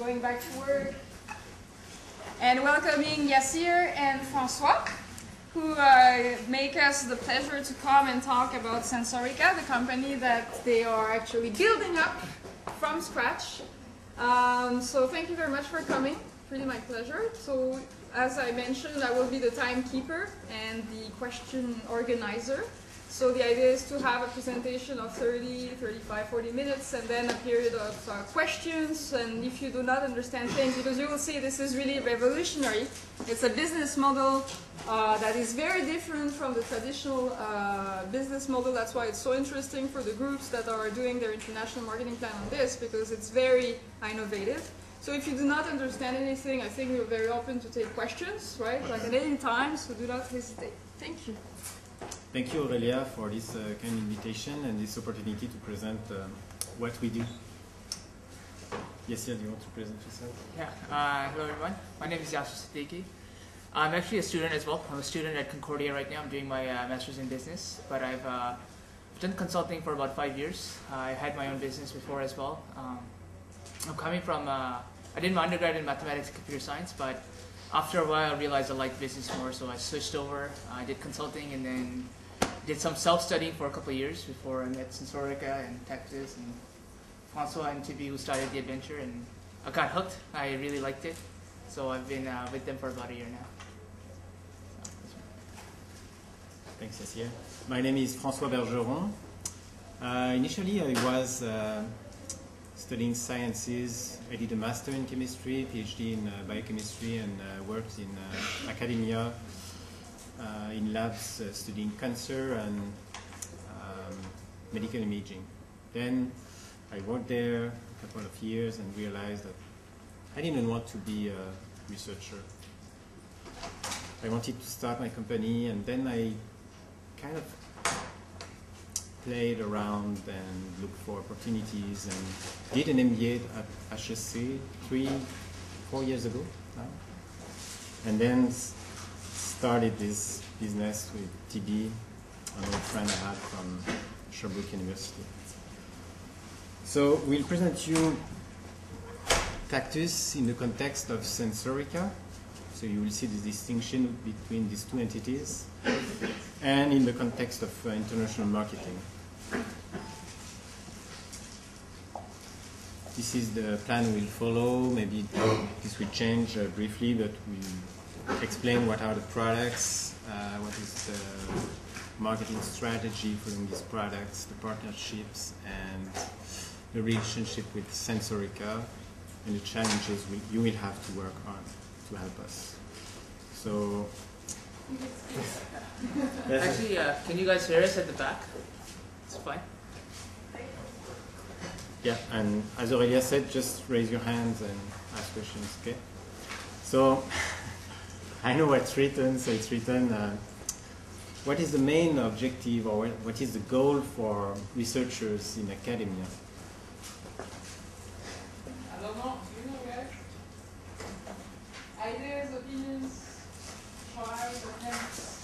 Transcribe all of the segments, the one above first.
going back to work. And welcoming Yasir and Francois, who make us the pleasure to come and talk about SENSORICA, the company that they are actually building up from scratch. So thank you very much for coming. Really my pleasure. So as I mentioned, I will be the timekeeper and the question organizer. So the idea is to have a presentation of 30, 35, 40 minutes and then a period of questions. And if you do not understand things, because you will see this is really revolutionary. It's a business model that is very different from the traditional business model. That's why it's so interesting for the groups that are doing their international marketing plan on this, because it's very innovative. So if you do not understand anything, I think we're very open to take questions, right? Like at any time, so do not hesitate. Thank you. Thank you, Aurelia, for this kind invitation and this opportunity to present what we do. Yasir, do you want to present yourself? Yeah. Hello, everyone. My name is Yasir. I'm actually a student as well. I'm a student at Concordia right now. I'm doing my master's in business, but I've done consulting for about 5 years. I had my own business before as well. I'm coming from, I did my undergrad in mathematics and computer science, but after a while I realized I liked business more, so I switched over. I did consulting and then did some self-studying for a couple of years before I met SENSORICA and Tactus and Francois and Tibi, who started the adventure, and I got hooked. I really liked it, so I've been with them for about a year now. Thanks, Yasir. My name is Francois Bergeron. Initially, I was studying sciences. I did a master in chemistry, PhD in biochemistry, and worked in academia in labs studying cancer and medical imaging. Then I worked there a couple of years and realized that I didn't want to be a researcher. I wanted to start my company, and then I kind of played around and looked for opportunities and did an MBA at HEC 3-4 years ago now. And then started this business with TB, an old friend I had from Sherbrooke University. So we'll present you Tactus in the context of SENSORICA. So you will see the distinction between these two entities, and in the context of international marketing. This is the plan we'll follow. Maybe this will change briefly, but we'll explain what are the products, what is the marketing strategy for these products, the partnerships, and the relationship with SENSORICA, and the challenges you will have to work on to help us. So, Actually, can you guys hear us at the back? It's fine. yeah, and as Aurelia said, just raise your hands and ask questions, okay? So, I know what's written, so it's written, what is the main objective, or what is the goal for researchers in academia? I don't know. You know, guys? Ideas, opinions, tries, attempts.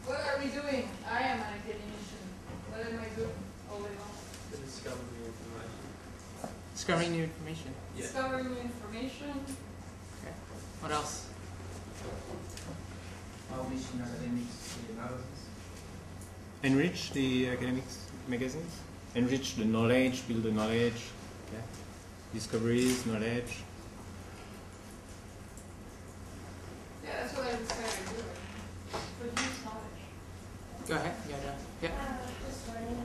What are we doing? I am an academician. What am I doing all day long? Discover new information. Discovering new information. Yeah. Discovering new information. Okay. What else? Publishing academics analysis. Enrich the academics magazines, enrich the knowledge, build the knowledge, okay? Discoveries, knowledge. Yeah, that's what I would say I do. Produce knowledge. Go ahead. Yeah. Just writing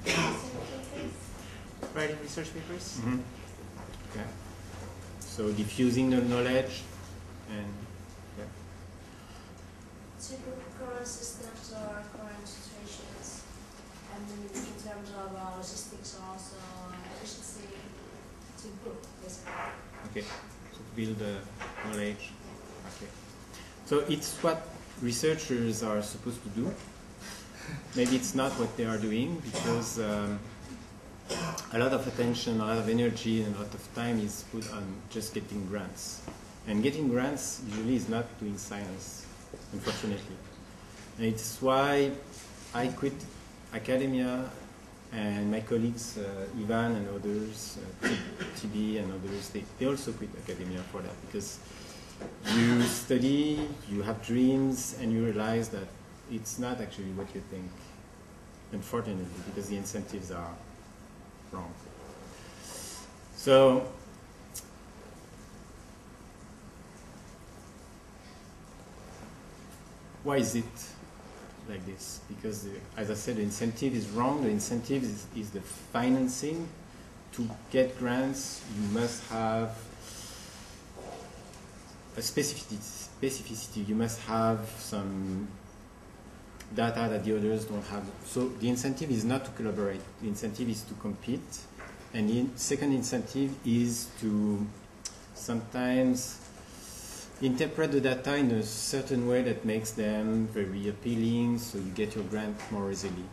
research papers. Writing research papers. Mm-hmm. Okay. So diffusing the knowledge and yeah. To improve current systems or current situations, and in terms of logistics or also efficiency, to improve basically. Okay. So build the knowledge. Okay. So it's what researchers are supposed to do. Maybe it's not what they are doing, because a lot of attention, a lot of energy, and a lot of time is put on just getting grants. And getting grants usually is not doing science, unfortunately. And it's why I quit academia And my colleagues, Ivan and others, TB and others, they also quit academia for that, because you study, you have dreams, and you realize that it's not actually what you think, unfortunately, because the incentives are wrong. So, why is it like this? Because, as I said, the incentive is wrong. The incentive is the financing. To get grants, you must have a specificity. You must have some data that the others don't have. So the incentive is not to collaborate. The incentive is to compete. And the second incentive is to sometimes interpret the data in a certain way that makes them very appealing, so you get your grant more easily.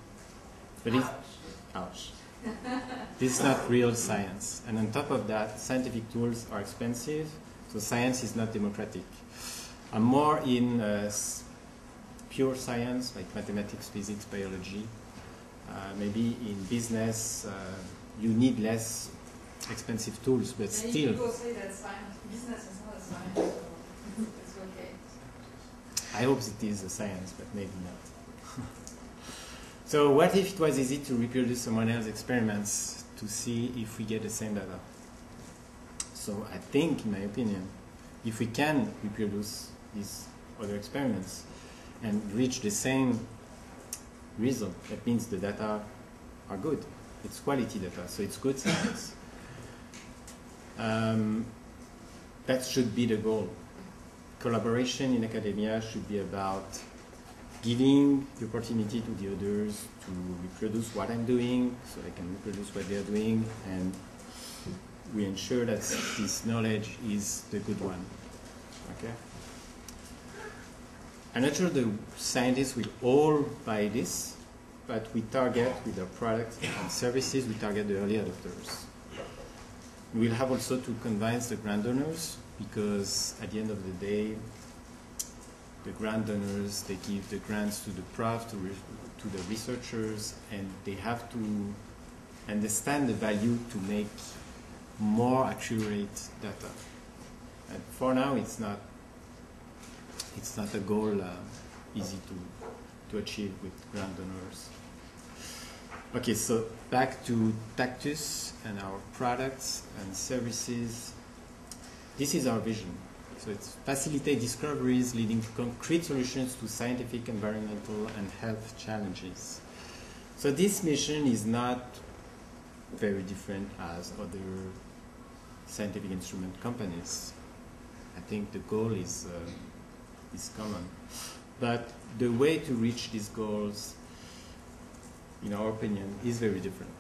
But ouch. This is not real science. And on top of that, scientific tools are expensive, so science is not democratic. I'm more in pure science, like mathematics, physics, biology. Maybe in business, you need less expensive tools, but Many still. people say that science, business is not a science, so it's okay. I hope it is a science, but maybe not. So what if it was easy to reproduce someone else's experiments to see if we get the same data? So I think, in my opinion, if we can reproduce these other experiments and reach the same result, that means the data are good. It's quality data, so it's good science. That should be the goal. Collaboration in academia should be about giving the opportunity to the others to reproduce what I'm doing, so they can reproduce what they're doing, and we ensure that this knowledge is the good one. Okay? I'm not sure the scientists will all buy this, but we target, with our products and services, we target the early adopters. We'll have also to convince the grant donors, because at the end of the day, the grant donors, they give the grants to the prof, to the researchers, and they have to understand the value to make more accurate data. And for now, it's not a goal easy to achieve with grant donors. Okay, so back to Tactus and our products and services. This is our vision. So it's facilitate discoveries leading to concrete solutions to scientific, environmental, and health challenges. So this mission is not very different as other scientific instrument companies. I think the goal is common. But the way to reach these goals, in our opinion, is very different.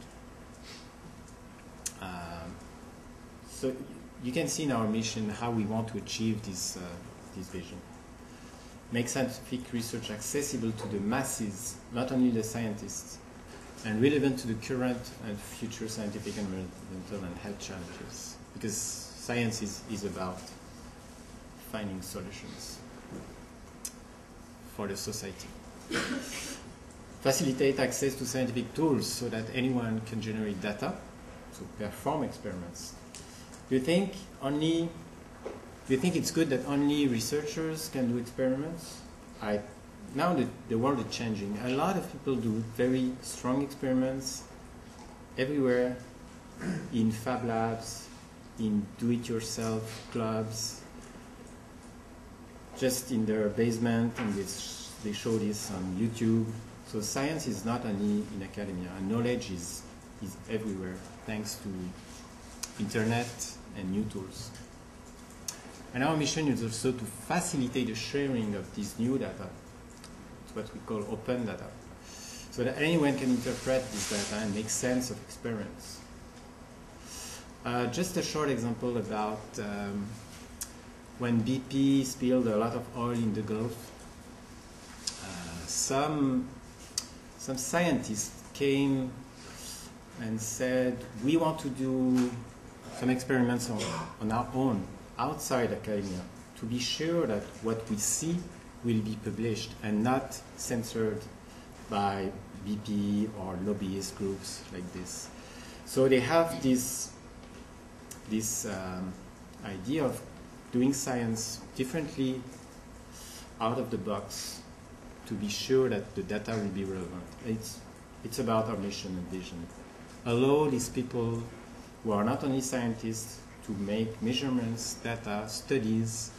So you can see in our mission how we want to achieve this vision. Make scientific research accessible to the masses, not only the scientists, and relevant to the current and future scientific, environmental, and health challenges. Because science is about finding solutions for the society. Facilitate access to scientific tools so that anyone can generate data, so perform experiments. Do you think it's good that only researchers can do experiments? Now the world is changing. A lot of people do very strong experiments everywhere, in fab labs, in do-it-yourself clubs, just in their basement, and they show this on YouTube. So science is not only in academia, and knowledge is everywhere, thanks to internet and new tools. And our mission is also to facilitate the sharing of this new data. It's what we call open data, so that anyone can interpret this data and make sense of experiments. Just a short example about when BP spilled a lot of oil in the Gulf. Some scientists came and said, we want to do some experiments on our own, outside academia, to be sure that what we see will be published and not censored by BP or lobbyist groups like this. So they have this idea of doing science differently, out of the box, to be sure that the data will be relevant. It's about our mission and vision. Allow these people who are not only scientists to make measurements, data, studies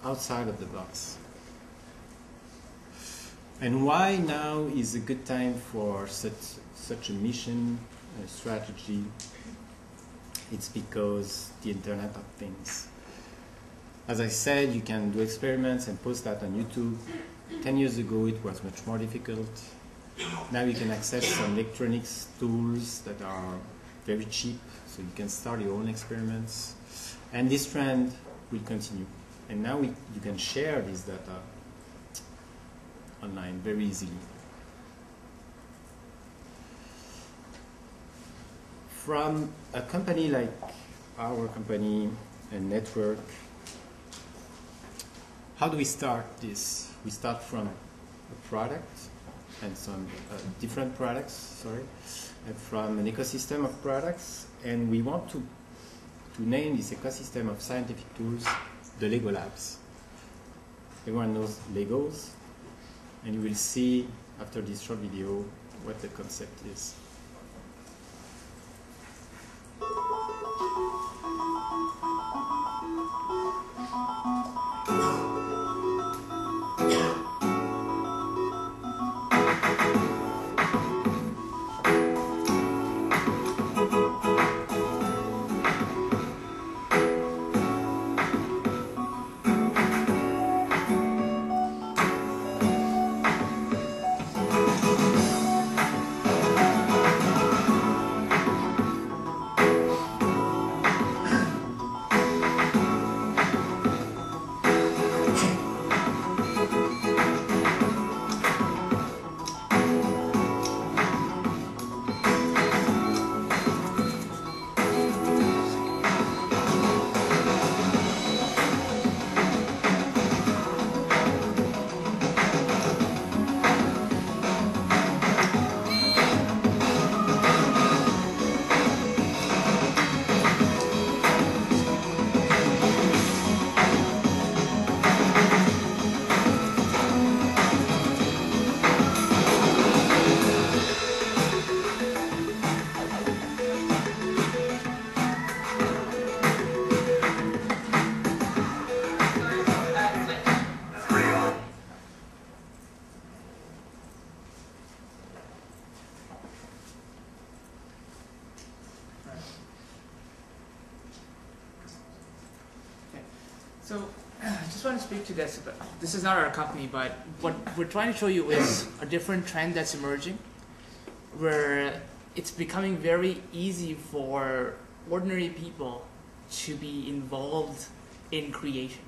outside of the box. And why now is a good time for such a mission, strategy? It's because the Internet of Things. As I said, you can do experiments and post that on YouTube. 10 years ago, it was much more difficult. Now you can access some electronics tools that are very cheap, so you can start your own experiments. And this trend will continue. And now you can share this data online very easily. From a company like our company, a network, how do we start this? We start from a product and some different products, and from an ecosystem of products, and we want to name this ecosystem of scientific tools the Lego Labs. Everyone knows Legos, and you will see after this short video what the concept is. So, I just want to speak to this. This is not our company, but what we're trying to show you is a different trend that's emerging, where it's becoming very easy for ordinary people to be involved in creation.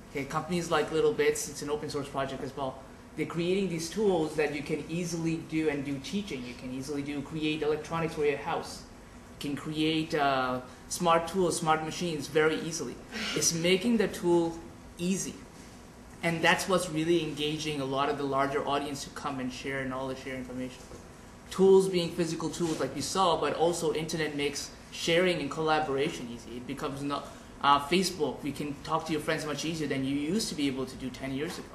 Okay, companies like Little Bits, it's an open source project as well. They're creating these tools that you can easily do and do teaching. You can easily create electronics for your house. You can create smart tools, smart machines very easily. It's making the tool easy. And that's what's really engaging a lot of the larger audience to come and share knowledge, share information. Tools being physical tools like we saw, but also internet makes sharing and collaboration easy. It becomes not Facebook. You can talk to your friends much easier than you used to be able to do 10 years ago.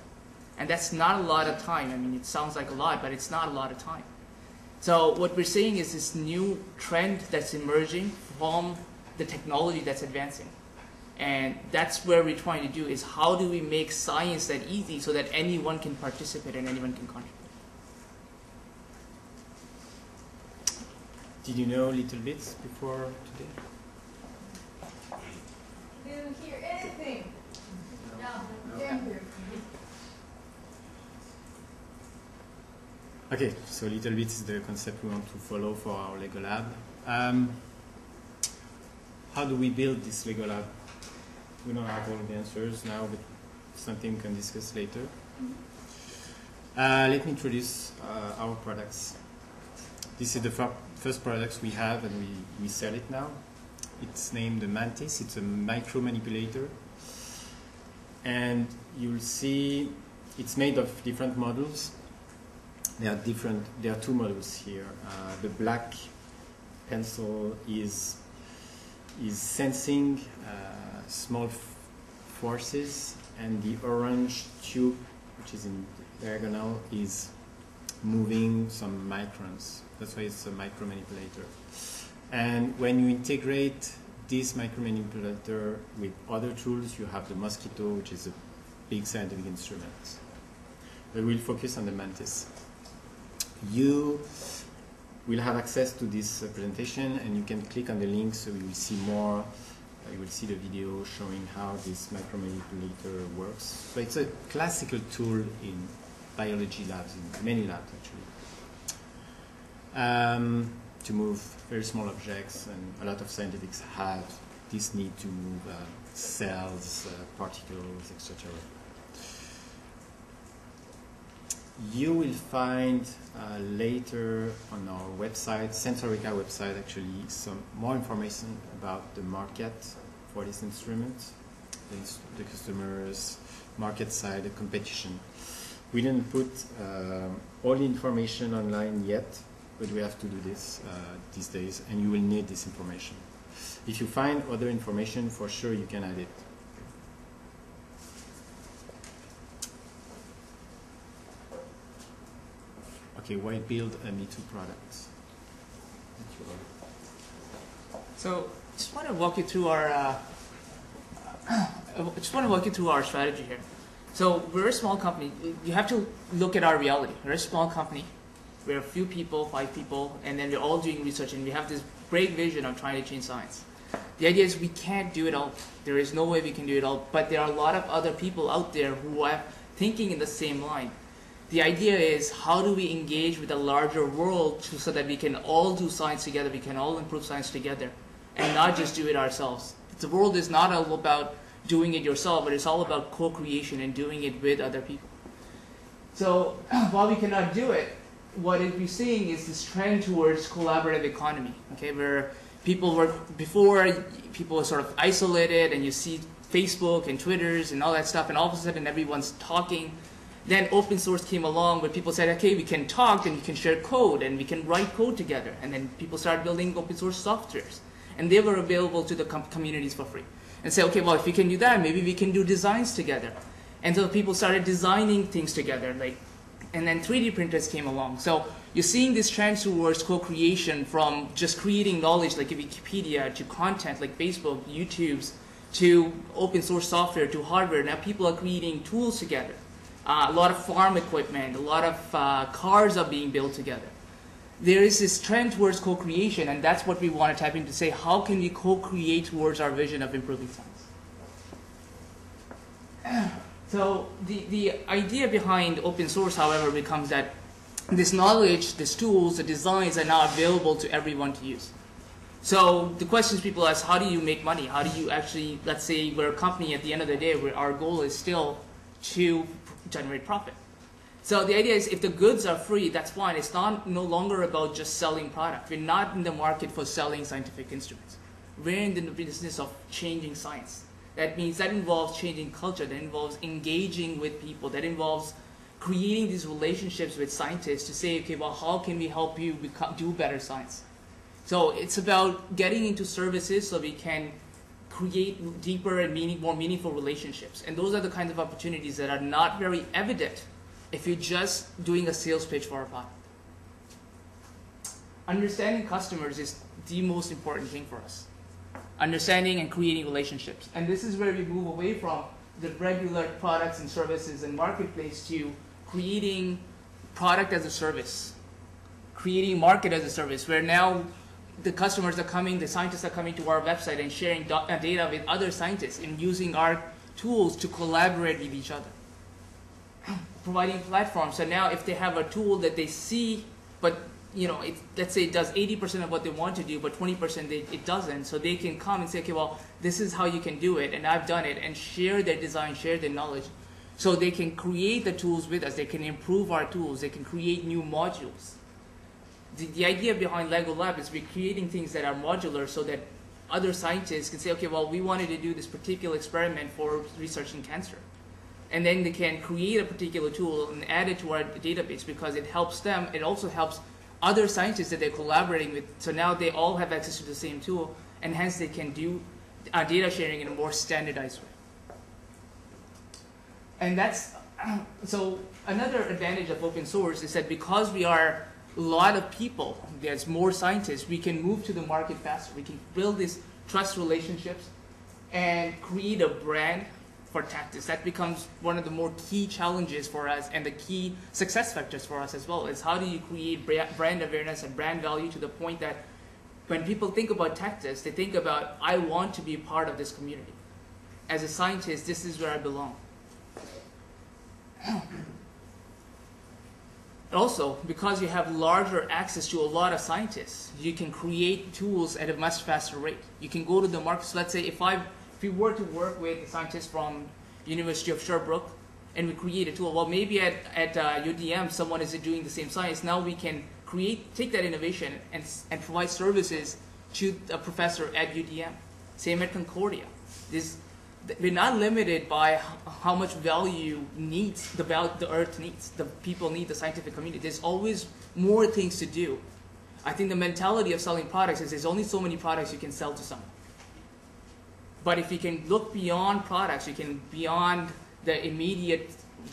And that's not a lot of time. I mean, it sounds like a lot, but it's not a lot of time. So what we're seeing is this new trend that's emerging from the technology that's advancing. And that's where we're trying to do is how do we make science that easy so that anyone can participate and anyone can contribute. Did you know Little Bits before today? Didn't hear anything. No. Thank you. Okay, so Little Bits is the concept we want to follow for our Lego Lab. How do we build this Lego Lab? We don't have all the answers now, but something we can discuss later. Let me introduce our products. This is the first products we have, and we sell it now. It's named the Mantis. It's a micromanipulator. And you'll see it's made of different models. there are two models here. The black pencil is sensing small forces, and the orange tube, which is in diagonal, is moving some microns. That's why it's a micromanipulator. And when you integrate this micromanipulator with other tools, you have the Mosquito, which is a big scientific instrument. But we'll focus on the Mantis. You will have access to this presentation, and you can click on the link so you will see more. You will see the video showing how this micromanipulator works. So it's a classical tool in biology labs, in many labs actually, to move very small objects, and a lot of scientists have this need to move cells, particles, etc. You will find later on our website, SENSORICA website, actually some more information about the market for this instrument, the customers, market side, the competition. We didn't put all the information online yet, but we have to do this these days, and you will need this information. If you find other information, for sure you can add it. Okay, why build a Me Too product? So, just want to walk you through our strategy here. So, we're a small company. You have to look at our reality. We're a small company. We're a few people, 5 people, and then we're all doing research, and we have this great vision of trying to change science. The idea is we can't do it all. There is no way we can do it all, but there are a lot of other people out there who are thinking in the same line. The idea is, how do we engage with a larger world so that we can all do science together, we can all improve science together, and not just do it ourselves. The world is not all about doing it yourself, but it's all about co-creation and doing it with other people. So while we cannot do it, what we're seeing is this trend towards collaborative economy, okay, where people were, before people were sort of isolated, and you see Facebook and Twitters and all that stuff, and all of a sudden everyone's talking. Then open source came along where people said, okay, we can talk, and we can share code, and we can write code together. And then people started building open source softwares, and they were available to the communities for free. And say, okay, well, if we can do that, maybe we can do designs together. And so people started designing things together, and then 3D printers came along. So you're seeing this trend towards co-creation, from just creating knowledge like Wikipedia, to content like Facebook, YouTube's, to open source software, to hardware. Now people are creating tools together. A lot of farm equipment, a lot of cars are being built together. There is this trend towards co-creation, and that's what we want to tap into, say, how can we co-create towards our vision of improving science? So the idea behind open source, however, becomes that this knowledge, these tools, the designs are now available to everyone to use. So the questions people ask, how do you make money? How do you actually, let's say we're a company at the end of the day where our goal is still to generate profit. So the idea is, if the goods are free, that's fine. It's no longer about just selling product. We're not in the market for selling scientific instruments. We're in the business of changing science. That means that involves changing culture, that involves engaging with people, that involves creating these relationships with scientists to say, okay, well, how can we help you do better science? So it's about getting into services so we can create deeper and more meaningful relationships. And those are the kinds of opportunities that are not very evident if you're just doing a sales pitch for a product. Understanding customers is the most important thing for us. Understanding and creating relationships. And this is where we move away from the regular products and services and marketplace to creating product as a service, creating market as a service, where now the customers are coming, the scientists are coming to our website and sharing data with other scientists and using our tools to collaborate with each other. Providing platforms. So now if they have a tool that they see, but let's say it does 80% of what they want to do, but 20% it doesn't, so they can come and say, okay, well, this is how you can do it, and I've done it, and share their design, share their knowledge. So they can create the tools with us, they can improve our tools, they can create new modules. The idea behind LEGO Lab is we're creating things that are modular so that other scientists can say, okay, well, we wanted to do this particular experiment for researching cancer. and then they can create a particular tool and add it to our database because it helps them. It also helps other scientists that they're collaborating with. So now they all have access to the same tool, and hence they can do data sharing in a more standardized way. And that's, so another advantage of open source is that because we are a lot of people, there's more scientists, we can move to the market faster. We can build these trust relationships and create a brand for Tactus. That becomes one of the more key challenges for us and the key success factors for us as well, is how do you create brand awareness and brand value to the point that when people think about Tactus, they think about, I want to be a part of this community. As a scientist, this is where I belong. Also, because you have larger access to a lot of scientists, you can create tools at a much faster rate. You can go to the market. So let's say if we were to work with a scientist from University of Sherbrooke and we create a tool, well, maybe at UDM someone is doing the same science. Now we can take that innovation and provide services to a professor at UDM. Same at Concordia. We're not limited by how much value the earth needs, the people need, the scientific community. There's always more things to do. I think the mentality of selling products is there's only so many products you can sell to someone. But if you can look beyond products, you can beyond the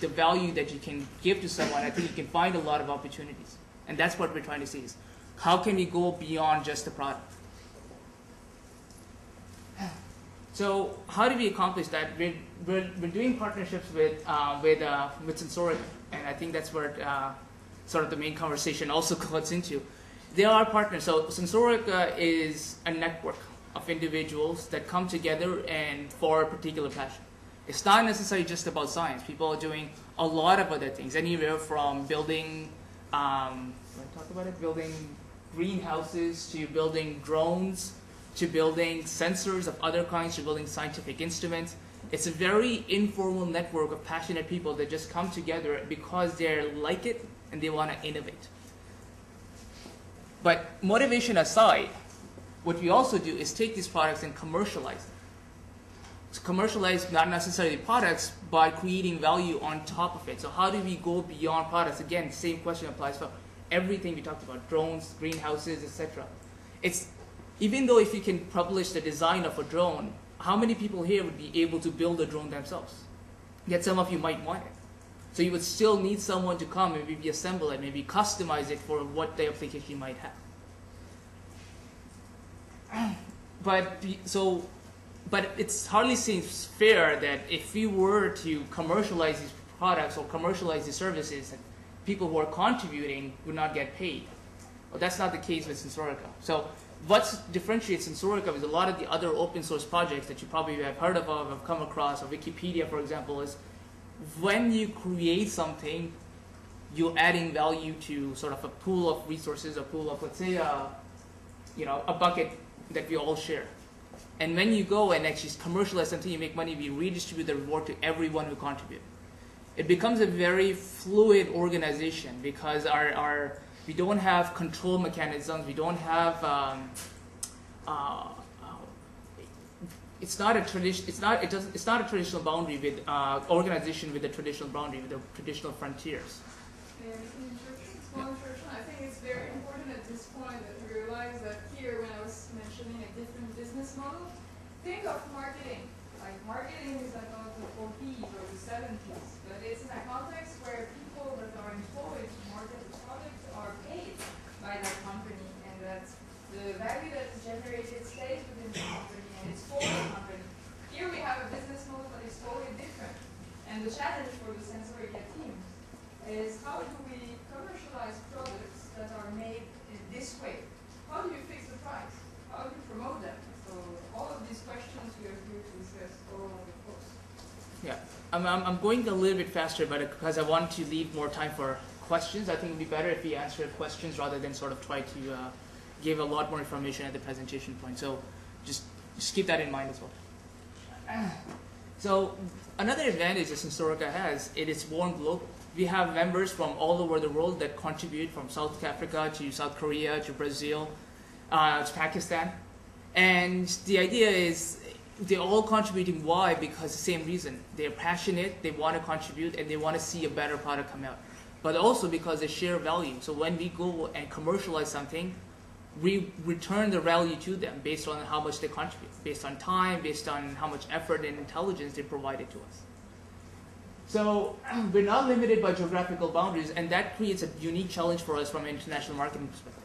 value that you can give to someone, I think you can find a lot of opportunities. And that's what we're trying to see is, how can we go beyond just the product? So how do we accomplish that? We're doing partnerships with SENSORICA, and I think that's where sort of the main conversation also cuts into. They are partners. So SENSORICA is a network of individuals that come together and for a particular passion. It's not necessarily just about science. People are doing a lot of other things, anywhere from building, building greenhouses to building drones, to building sensors of other kinds, to building scientific instruments. It's a very informal network of passionate people that just come together because they like it and they want to innovate. But motivation aside, what we also do is take these products and commercialize them. So commercialize not necessarily products, but creating value on top of it. So how do we go beyond products? Again, same question applies for everything we talked about, drones, greenhouses, etc. Even though if you can publish the design of a drone, how many people here would be able to build a drone themselves? Yet some of you might want it. So you would still need someone to come and maybe assemble it, maybe customize it for what the application you might have. But it hardly seems fair that if we were to commercialize these products or commercialize these services, that people who are contributing would not get paid. Well, that's not the case with SENSORICA. So what differentiates SENSORICA with a lot of the other open source projects that you probably have heard of or have come across, or Wikipedia, for example, is when you create something, you're adding value to sort of a pool of resources, a pool of, let's say, a bucket that we all share. And when you go and actually commercialize something, you make money, we redistribute the reward to everyone who contributed. It becomes a very fluid organization because we don't have control mechanisms. We don't have. It's not a traditional boundary with organization with a traditional boundary with the traditional frontiers. Small insertion. I think it's very important at this point that we realize that here, when I was mentioning a different business model, think of marketing. Like marketing is about the 40s or the 70s, but it's in a context where people that are employed to market the product are paid by that company, and that the value that is generated stays within the company and it's for the company. Here we have a business model that is totally different, and the challenge for the SENSORICA team is how do we commercialize products that are made in this way? How do you fix the price? How do you promote them? So all of these questions we are here to discuss all along the course. Yeah, I'm going a little bit faster, but because I want to leave more time for questions, I think it would be better if we answer questions rather than sort of try to give a lot more information at the presentation point. So just keep that in mind as well. So another advantage that SENSORICA has, it is born global. We have members from all over the world that contribute, from South Africa to South Korea to Brazil to Pakistan. And the idea is they're all contributing. Why? Because the same reason. They're passionate, they want to contribute, and they want to see a better product come out. But also because they share value. So when we go and commercialize something, we return the value to them based on how much they contribute, based on time, based on how much effort and intelligence they provided to us. So we're not limited by geographical boundaries, and that creates a unique challenge for us from an international marketing perspective.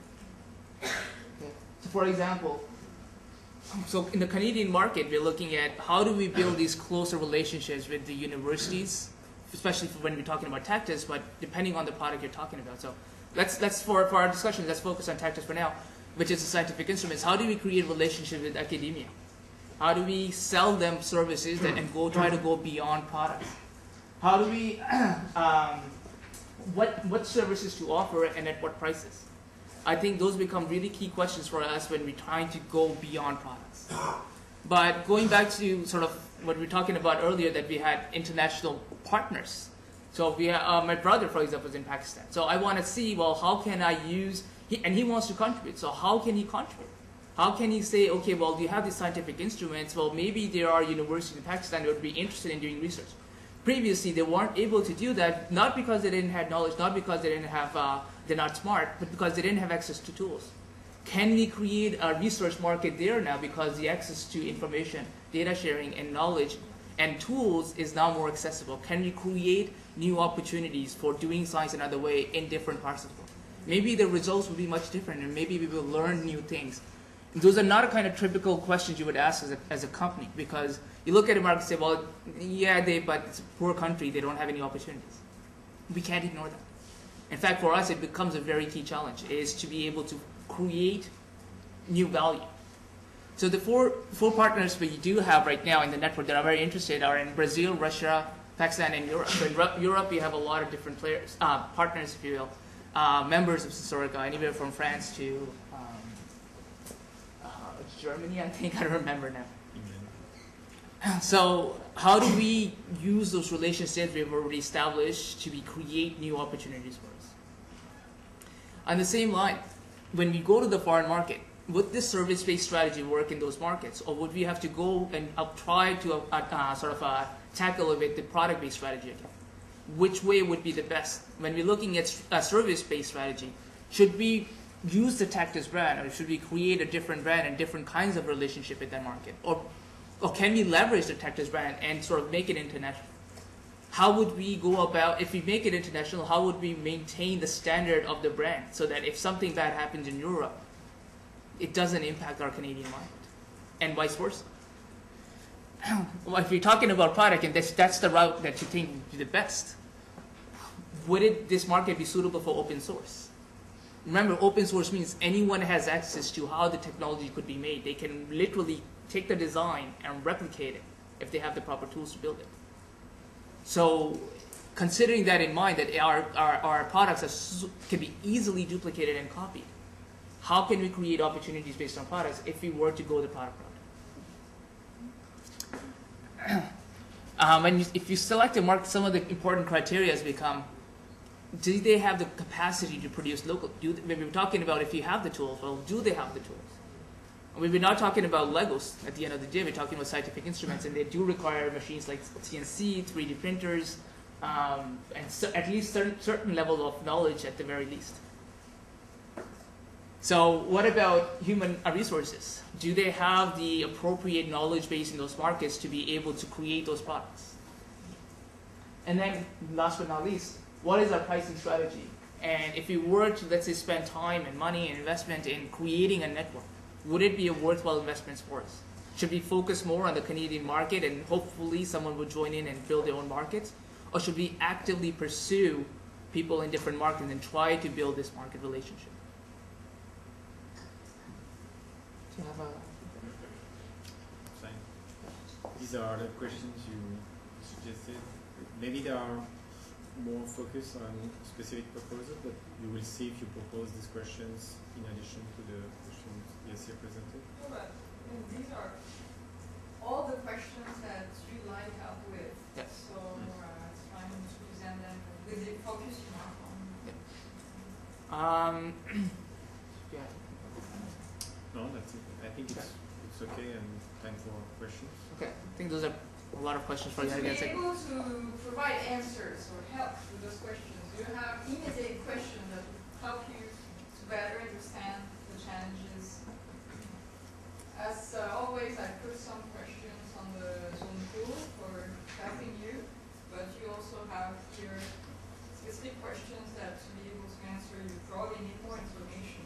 Okay. So for example, so in the Canadian market, we're looking at how do we build these closer relationships with the universities, especially when we're talking about Tactus, but depending on the product you're talking about. So let's for our discussion, let's focus on Tactus for now, which is the scientific instruments. How do we create relationships with academia? How do we sell them services and try to go beyond products? How do we, what services to offer and at what prices? I think those become really key questions for us when we're trying to go beyond products. But going back to sort of what we were talking about earlier, that we had international partners. So we my brother, for example, is in Pakistan. So I want to see, well, how can I use, and he wants to contribute. So how can he contribute? How can he say, okay, well, you have these scientific instruments. Well, maybe there are universities in Pakistan that would be interested in doing research. Previously, they weren't able to do that, not because they didn't have knowledge, not because they didn't have, they're not smart, but because they didn't have access to tools. Can we create a research market there now because the access to information, data sharing, and knowledge and tools is now more accessible? Can we create new opportunities for doing science another way in different parts of the world? Maybe the results will be much different, and maybe we will learn new things. Those are not a kind of typical questions you would ask as a company, because you look at a market and say, well, yeah, but it's a poor country, they don't have any opportunities. We can't ignore that. In fact, for us, it becomes a very key challenge, is to be able to create new value. So the four partners we do have right now in the network that are very interested are in Brazil, Russia, Pakistan, and Europe. So in Europe, we have a lot of different players, partners, if you will, members of SENSORICA, anywhere from France to Germany, I think, I don't remember now. So how do we use those relationships we've already established to create new opportunities for us? On the same line, when we go to the foreign market, would this service-based strategy work in those markets, or would we have to go and try to tackle a bit the product-based strategy again? Which way would be the best? When we're looking at a service-based strategy, should we use the Tactus brand, or should we create a different brand and different kinds of relationship in that market? Or can we leverage the Tactus brand and sort of make it international? How would we go about, if we make it international, how would we maintain the standard of the brand so that if something bad happens in Europe, it doesn't impact our Canadian market, and vice versa? Well, if you're talking about product, and that's the route that you think would be the best, would this market be suitable for open source? Remember, open source means anyone has access to how the technology could be made. They can literally take the design and replicate it if they have the proper tools to build it. So considering that in mind, that our products can be easily duplicated and copied, how can we create opportunities based on products if we were to go the product route? If you select a market, some of the important criteria become, do they have the capacity to produce local? When we're talking about if you have the tools, well, do they have the tools? We're not talking about Legos at the end of the day. We're talking about scientific instruments, and they do require machines like CNC, 3D printers, and at least certain level of knowledge at the very least. So what about human resources? Do they have the appropriate knowledge base in those markets to be able to create those products? And then last but not least, what is our pricing strategy? And if we were to, let's say, spend time and money and investment in creating a network, would it be a worthwhile investment for us? Should we focus more on the Canadian market and hopefully someone will join in and build their own markets? Or should we actively pursue people in different markets and try to build this market relationship? Do you have a... Fine. These are the questions you suggested. Maybe there are more focus on specific proposals, but you will see if you propose these questions in addition to the questions Yasir presented. No, but these are all the questions that you like help with. Yes. So it's fine to present them with the focus you have on. Yeah. No, that's it. I think it's it's okay, and time for questions. Okay, I think those are a lot of questions for you. To I be guess. able to provide answers or help with those questions, you have immediate questions that will help you to better understand the challenges. As always, I put some questions on the Zoom tool for helping you, but you also have here specific questions that to be able to answer, you probably need more information.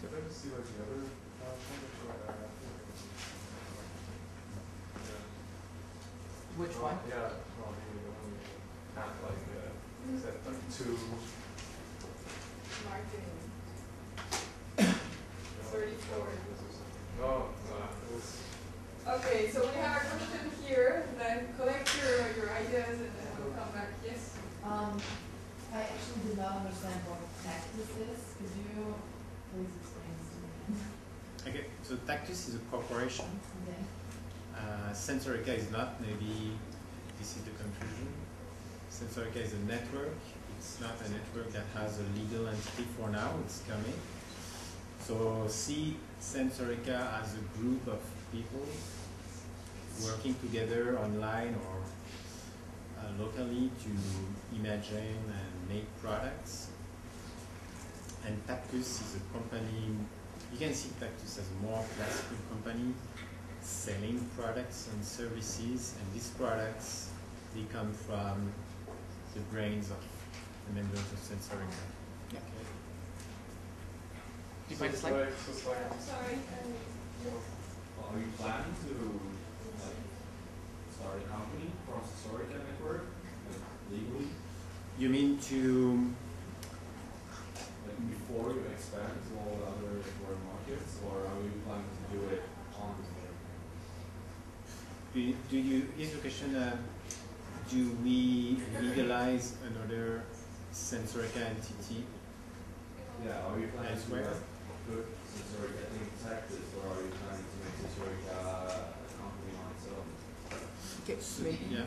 Could I just see like the other Which one? Yeah, well, the one you have like, is that like two? Marketing. Yeah, 34. No, it was. Okay, so we have a question here. Then collect your ideas and then we'll come back. Yes? I actually did not understand what Tactus is. Could you please explain this to me? Okay, so Tactus is a corporation. Okay. SENSORICA is not, maybe this is the confusion. SENSORICA is a network. It's not a network that has a legal entity for now, it's coming. So see SENSORICA as a group of people working together online or locally to imagine and make products. And Tactus is a company, you can see Tactus as a more classical company selling products and services, and these products, they come from the brains of the members of SENSORICA. Yeah. Okay. You find the slide? Sorry. Are you planning to start a company from SENSORICA network, legally? You mean to, Before you expand to all the other foreign markets, or are you planning to do it on the do you, here's the question, do we legalize another SENSORICA entity? Yeah, are you planning elsewhere? to put SENSORICA in Tactus, or are you planning to make SENSORICA a company on its own? Okay, maybe. Yeah.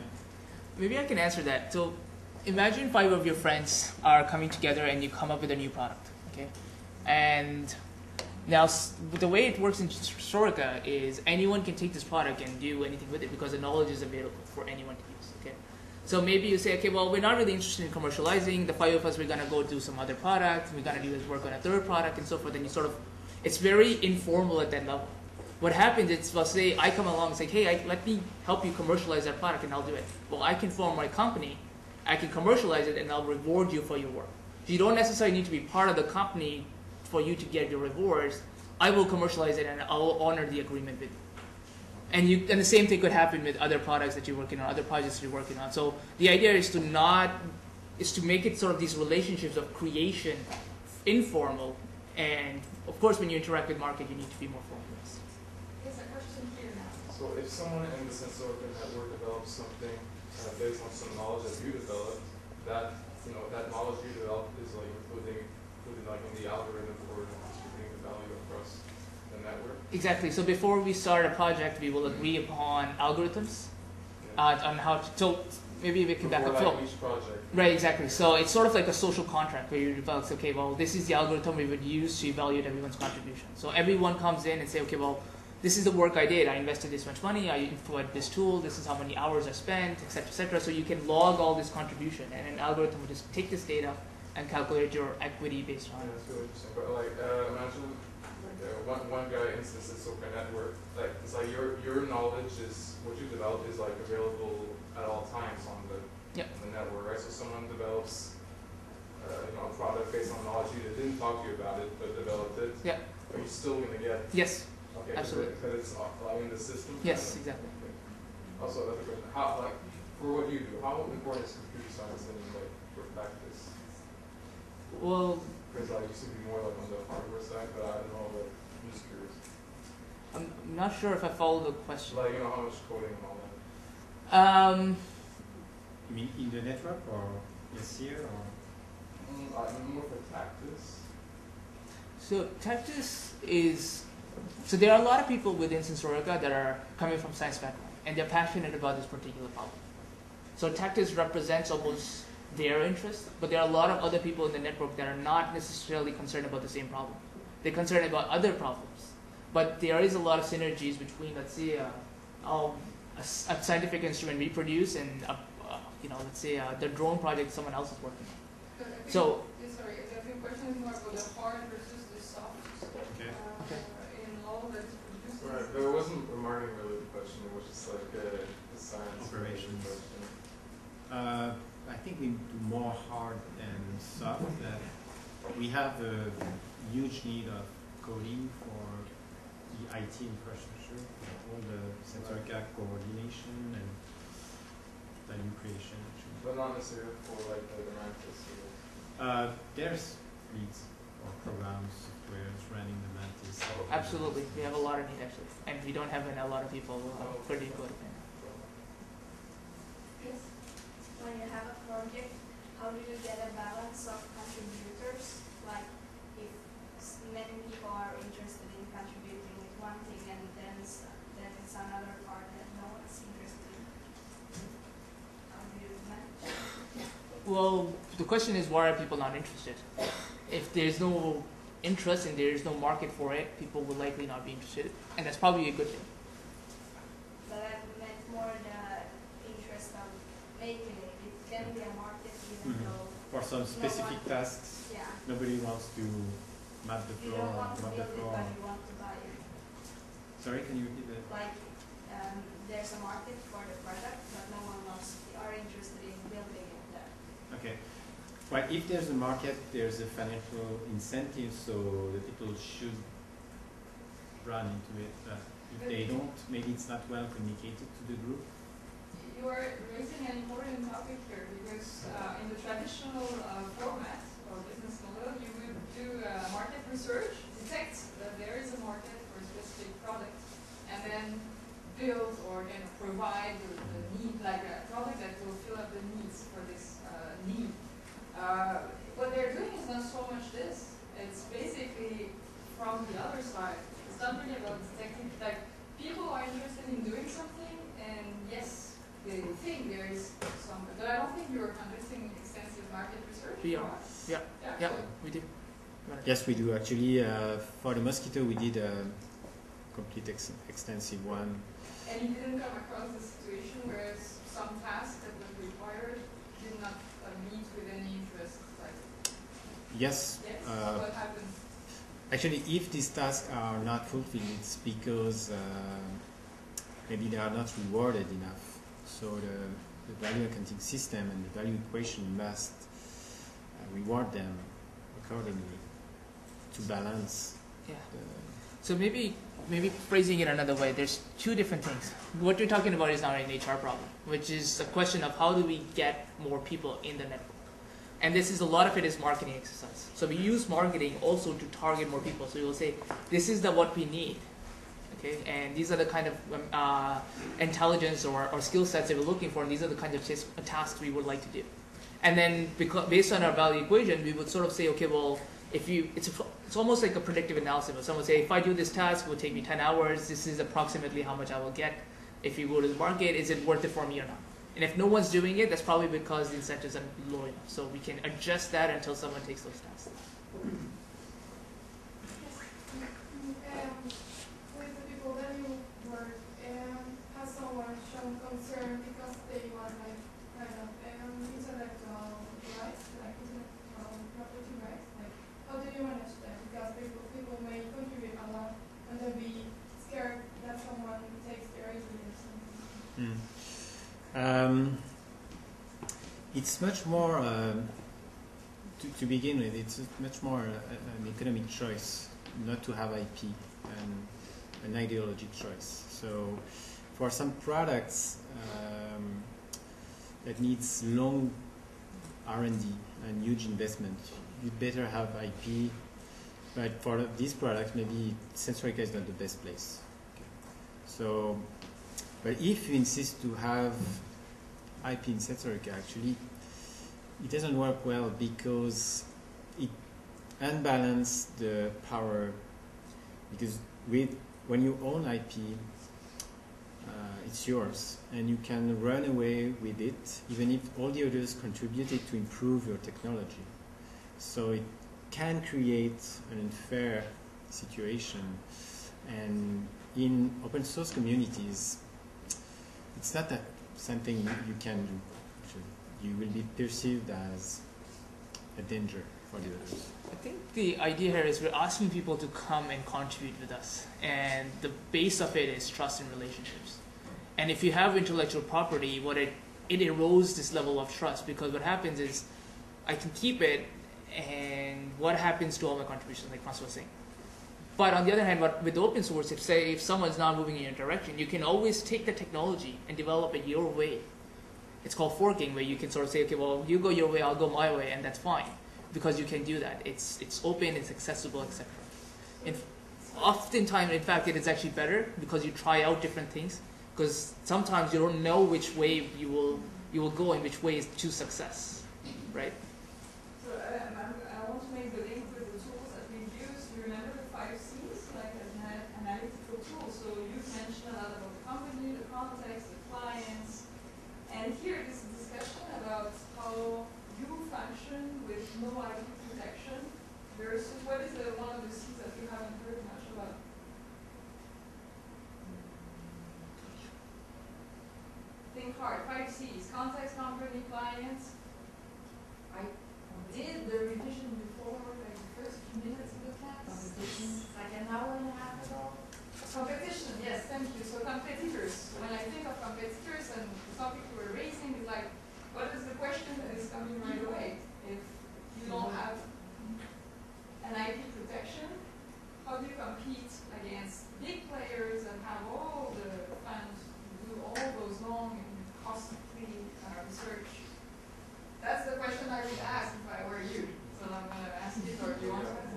Maybe I can answer that. So imagine 5 of your friends are coming together and you come up with a new product, okay? And now the way it works in SENSORICA is anyone can take this product and do anything with it because the knowledge is available for anyone to use, okay? So maybe you say, okay, well, we're not really interested in commercializing. The 5 of us, we're gonna go do some other product. We're gonna do work on a 3rd product and so forth. And you sort of, it's very informal at that level. What happens is, well, say I come along and say, hey, let me help you commercialize that product and I'll do it. Well, I can form my company, I can commercialize it, and I'll reward you for your work. You don't necessarily need to be part of the company for you to get your rewards. I will commercialize it and I'll honor the agreement with you. And the same thing could happen with other products that you're working on, other projects you're working on. So the idea is to make it sort of these relationships of creation informal, and of course when you interact with market you need to be more formal. There's a question here now. So if someone in the SENSORICA network develops something based on some knowledge that you developed, that that knowledge you developed is like including like in the algorithm for distributing the value across the network. Exactly. So before we start a project, we will agree upon algorithms on how to. So maybe we can back up. Like each project. Right. Exactly. So it's sort of like a social contract where you develop. Okay. Well, this is the algorithm we would use to evaluate everyone's contribution. So everyone comes in and say, okay, well, this is the work I did. I invested this much money. I employed this tool. This is how many hours I spent, etc., etc. So you can log all this contribution, and an algorithm will just take this data and calculate your equity based on. Yeah, that's really interesting. But like, imagine one guy instances SENSORICA network. Like, it's like your knowledge is what you developed is like available at all times on the network, right? So someone develops a product based on knowledge you didn't talk to you about it, but developed it. Yeah. Are you still gonna get? Yes. Okay, Absolutely. because it's in the system. Yes. Exactly. Okay. Also, another question: how, like, for what you do, how important is computer science in like for practice? Well, Because I used to be more like on the hardware side, but I don't know. Like, I'm just curious. I'm not sure if I follow the question. Like, how much coding and all that. you mean in the network or Yasir or? I'm more for Tactus. So Tactus is, so there are a lot of people within SENSORICA that are coming from science background, and they're passionate about this particular problem. So Tactus represents almost their interest, but there are a lot of other people in the network that are not necessarily concerned about the same problem. They're concerned about other problems. But there is a lot of synergies between, let's say, a scientific instrument we produce and, let's say the drone project someone else is working on. So, sorry, I think the question is more about the hard versus the soft. Okay. In all that's produced. Right, but it wasn't a marketing related question, it was just like a science Operations. question. I think we do more hard than soft. We have a huge need of coding for the IT infrastructure, all the SENSORICA coordination and value creation. Actually. But not necessarily for like the mantis. There's leads or programs, softwares running the mantis. absolutely, we have a lot of need actually, and we don't have a lot of people pretty good. Yes. When you have a project, how do you get a balance of contributors? Like, if many people are interested in contributing with one thing, and then it's another part that no one's interested in. How do you manage? Well, the question is, why are people not interested? If there's no interest and there's no market for it, people will likely not be interested, and that's probably a good thing. But I meant more the interest of making it. It can be a market even though For some specific tasks, yeah. nobody wants to map the You floor, don't want to map build the it, floor. but you want to buy it. Sorry, can you repeat that? Like, there's a market for the product, but no one are interested in building it there. Okay. Well, if there's a market, there's a financial incentive, so the people should run into it. If they don't, maybe it's not well communicated to the group. You are raising an important topic here because in the traditional format or business model, you would do market research, detect that there is a market for a specific product, and then build or provide the need, like a product that will fill up the needs for this need. What they're doing is not so much this. It's basically from the other side. It's not really about detecting. Like, people are interested in doing something, and yes, they think there is some. But I don't think you're conducting extensive market research. We are. Yeah. Yeah, we do. Yes, we do. Actually, for the mosquito, we did a complete extensive one. And you didn't come across the situation where some task that was required did not meet with any interest? Like, yes. yes? What happened? Actually, if these tasks are not fulfilled, it's because maybe they are not rewarded enough. So the value accounting system and the value equation must reward them accordingly to balance. Yeah. So maybe phrasing it another way, there's two different things. What you're talking about is not an HR problem, which is a question of how do we get more people in the network. And this is a lot of it is marketing exercise. So we use marketing also to target more people. So you'll say, this is what we need. Okay, and these are the kind of intelligence or skill sets that we're looking for, and these are the kinds of tasks we would like to do. And then based on our value equation, we would sort of say, okay, well, it's almost like a predictive analysis. Someone would say, if I do this task, it will take me 10 hours. This is approximately how much I will get. If you go to the market, is it worth it for me or not? And if no one's doing it, that's probably because the incentives are low enough. So we can adjust that until someone takes those tasks. With the people that you work, has someone shown concern because they want like kind of intellectual rights, like intellectual property rights? Like, how do you manage that? Because people may contribute a lot and they'll be scared that someone takes their idea or something. It's much more, to begin with, it's much more an economic choice not to have IP and an ideology choice. So for some products that needs long R&D and huge investment, you'd better have IP. But for these products, maybe SENSORICA is not the best place. Okay. So, but if you insist to have IP in SENSORICA, actually, it doesn't work well because it unbalances the power. Because when you own IP, it's yours, and you can run away with it, even if all the others contributed to improve your technology. So it can create an unfair situation, and in open source communities, it's not that something you can do. Actually, you will be perceived as a danger for the others. I think the idea here is we're asking people to come and contribute with us, and the base of it is trust and relationships. And if you have intellectual property, it erodes this level of trust, because what happens is I can keep it, and what happens to all my contributions, like Francois was saying. But on the other hand, with open source, if someone's not moving in your direction, you can always take the technology and develop it your way. It's called forking, where you can sort of say, okay, well, you go your way, I'll go my way, and that's fine, because you can do that. It's open, it's accessible, etc. And oftentimes, in fact, it is actually better because you try out different things, because sometimes you don't know which way you will go and which way is to success, right? So I want to make the link with the tools that we've used. You remember the 5 C's, like an analytical tool. So you've mentioned a lot about the company, the context, the clients. And here is a discussion about how you function with no IP protection versus what is one of the C's that you haven't heard much about? Think hard. 5 C's: context, company, clients. I did the revision before, like the first few minutes of the class. Competition, like an hour and a half ago. Competition, yes, thank you. So competitors. When I think of competitors and the topic you were raising is like, what is the question that is coming right away? If you don't have an IP protection, how do you compete against big players and have all the funds to do all those long and costly research? That's the question I would ask if I were you. So I'm going to ask it, or do you want to ask it?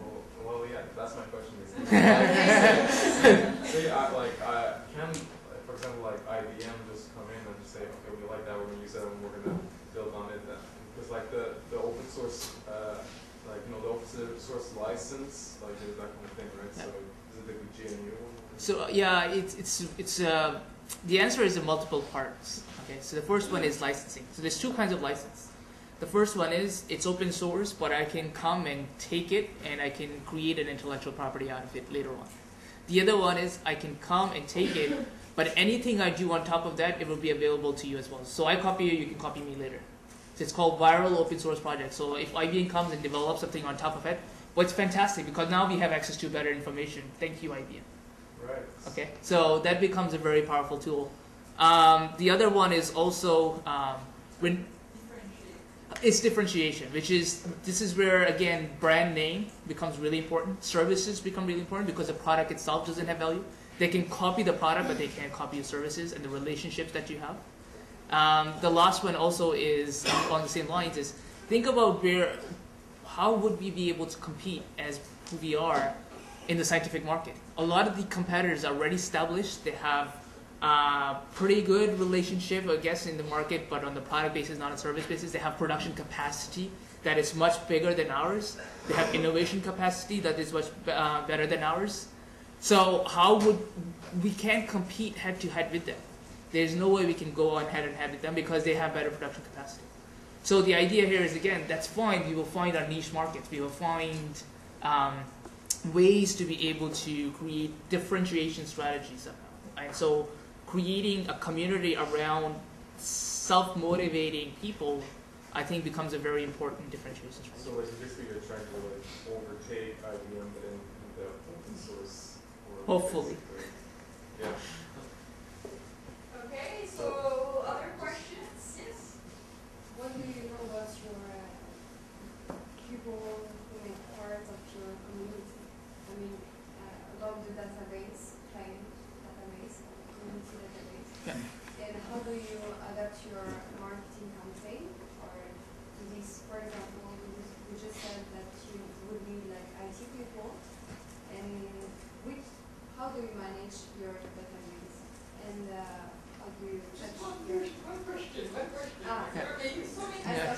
Well, yeah, that's my question. Say, can, for example, like IBM just come in and just say, okay, we like that, we're going to use that, and we're going to build on it. Because like the open source, the open source license, like there's that kind of thing, right? So is it the GNU one? So yeah, it's the answer is in multiple parts. Okay, so the first one is licensing. So there's 2 kinds of license. The first one is it's open source, but I can come and take it and I can create an intellectual property out of it later on. The other one is I can come and take it, but anything I do on top of that, it will be available to you as well. So I copy you, you can copy me later. So it's called viral open source project. So if IBM comes and develops something on top of it, well, it's fantastic because now we have access to better information. Thank you, IBM. Right. Okay, so that becomes a very powerful tool. The other one is also when it's differentiation, this is where again brand name becomes really important. Services become really important because the product itself doesn't have value. They can copy the product, but they can't copy your services and the relationships that you have. The last one also is on the same lines is think about how would we be able to compete as who we are in the scientific market. A lot of the competitors are already established. They have pretty good relationship, I guess, in the market, but on the product basis, not on service basis. They have production capacity that is much bigger than ours. They have innovation capacity that is much better than ours. So we can't compete head to head with them. There's no way we can go on head and head with them because they have better production capacity. So the idea here is, again, that's fine. We will find our niche markets. We will find ways to be able to create differentiation strategies somehow. And so creating a community around self-motivating people, I think, becomes a very important differentiation strategy. So basically you're trying to overtake IBM but in the open source world. Hopefully. Yeah. Okay, so other questions? Yes? What do you know about your people who make part of your community? I mean, about the database, client database, community database. Yeah. And how do you adapt your marketing campaign or to this? For example, you just said that you would need like IT people, and how do you manage your database? And how do you check your... One question. Yeah. Okay, so many Yeah.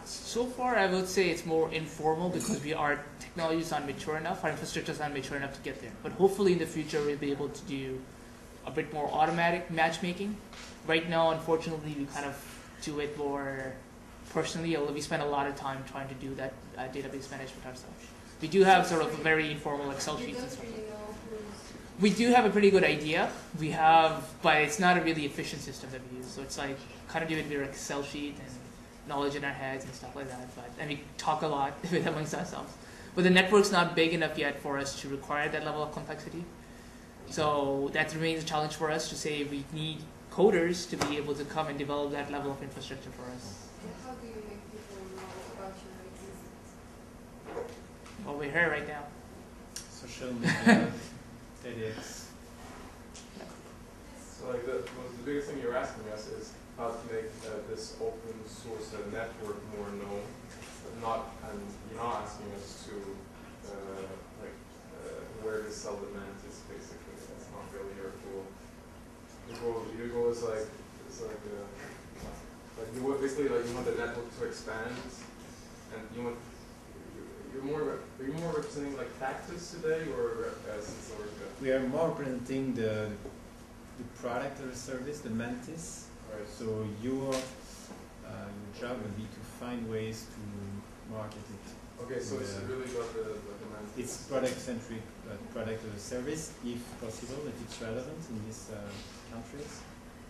So far, I would say it's more informal because our technology is not mature enough, our infrastructure is not mature enough to get there. But hopefully in the future, we'll be able to do a bit more automatic matchmaking. Right now, unfortunately, we kind of do it more personally, although we spend a lot of time trying to do that database management ourselves. We do have sort of very informal Excel sheets and stuff. We do have a pretty good idea. We have, but it's not a really efficient system that we use. So it's like kind of do it with our Excel sheet and knowledge in our heads and stuff like that. And we talk a lot with amongst ourselves. But the network's not big enough yet for us to require that level of complexity. So that remains a challenge for us to say we need coders to be able to come and develop that level of infrastructure for us. How do you make people know about your existence? Well, we're here right now. Social media, TEDx. So like the biggest thing you're asking us is how to make this open source network more known, but and you're not asking us to where to sell the mantis. Basically, that's not really your goal. Your goal is you want basically you want the network to expand, and are you more representing like Tactus today or SENSORICA? We are more representing the product or the service, the mantis. Right. So your job will be to find ways to market it. Okay, so it's really about the mantis. It's product-centric, product or service, if possible, if it's relevant in these countries.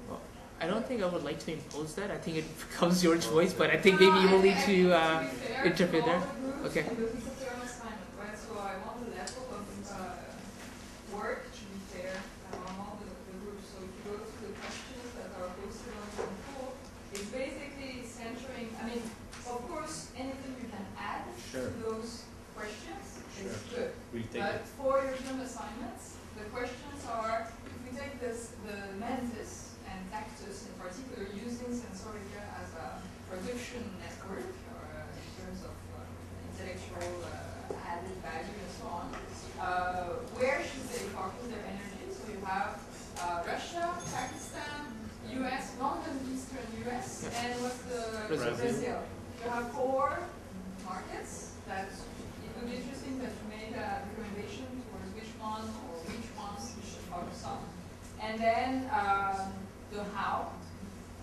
Well, I don't think I would like to impose that. I think it becomes your choice, but I think maybe you will need to interpret there. Okay. Right? So I want the level of work to be fair among all the groups. So if you go to the questions that are posted on the pool, it's basically centering, I mean, of course, anything you can add to those questions is good. We'll take But it. for your term assignments, the questions are, if we take the mantis and Tactus in particular, using SENSORICA as a production network, or in terms of intellectual added value and so on, where should they focus their energy? So you have Russia, Pakistan, US, London, Eastern US, and what's the Brazil. You have 4 markets that it would be interesting that you make a recommendation towards which one or which ones we should focus on. And then the how.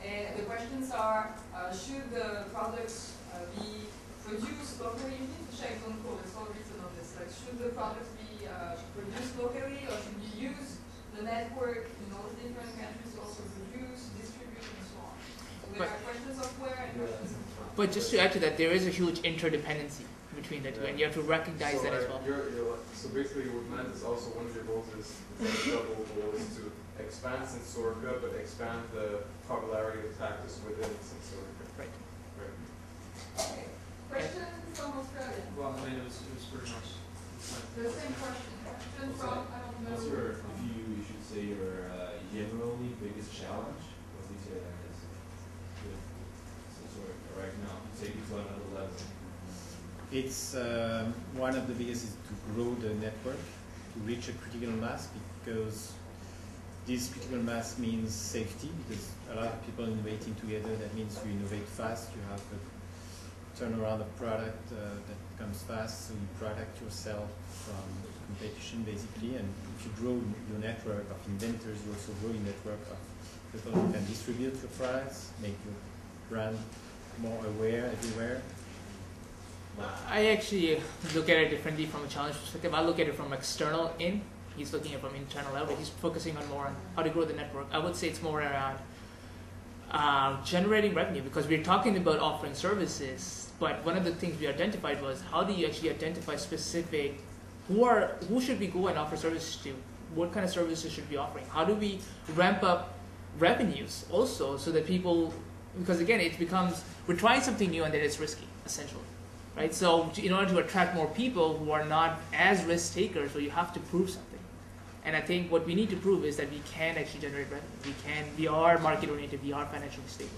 The questions are, should the products be produced locally? You need to check on code, it's all written on this. Like, should the products be produced locally, or should you use the network in all different countries to also produce, distribute, and so on? So there are questions of where and questions of how. But just to add to that, there is a huge interdependency between the two, and you have to recognize that as well. So basically, with Mantis, also one of your goals is the double goal is to expand SENSORICA, but expand the popularity of Tactus within SENSORICA. Right. Okay. Question from Australia. Well, I mean, it was pretty much The same question. Question from, I don't know. what's your, if you should say your generally biggest challenge, what do you say that is? With SENSORICA right now, take it to another level. It's one of the biggest is to grow the network, to reach a critical mass, because this critical mass means safety, because a lot of people innovating together, that means you innovate fast, you have a turnaround of product that comes fast, so you protect yourself from competition basically, and if you grow your network of inventors, you also grow your network of people who can distribute your products, make your brand more aware everywhere. I actually look at it differently from a challenge perspective. I look at it from external in. He's looking at it from internal out. He's focusing on more on how to grow the network. I would say it's more around generating revenue, because we're talking about offering services. But one of the things we identified was, how do you actually identify specific who should we go and offer services to? What kind of services should we be offering? How do we ramp up revenues also, so that people, because again, it becomes, we're trying something new and then it's risky, essentially. Right? So in order to attract more people who are not as risk takers, so you have to prove something. And I think what we need to prove is that we can actually generate revenue. We are market oriented, we are financially stable.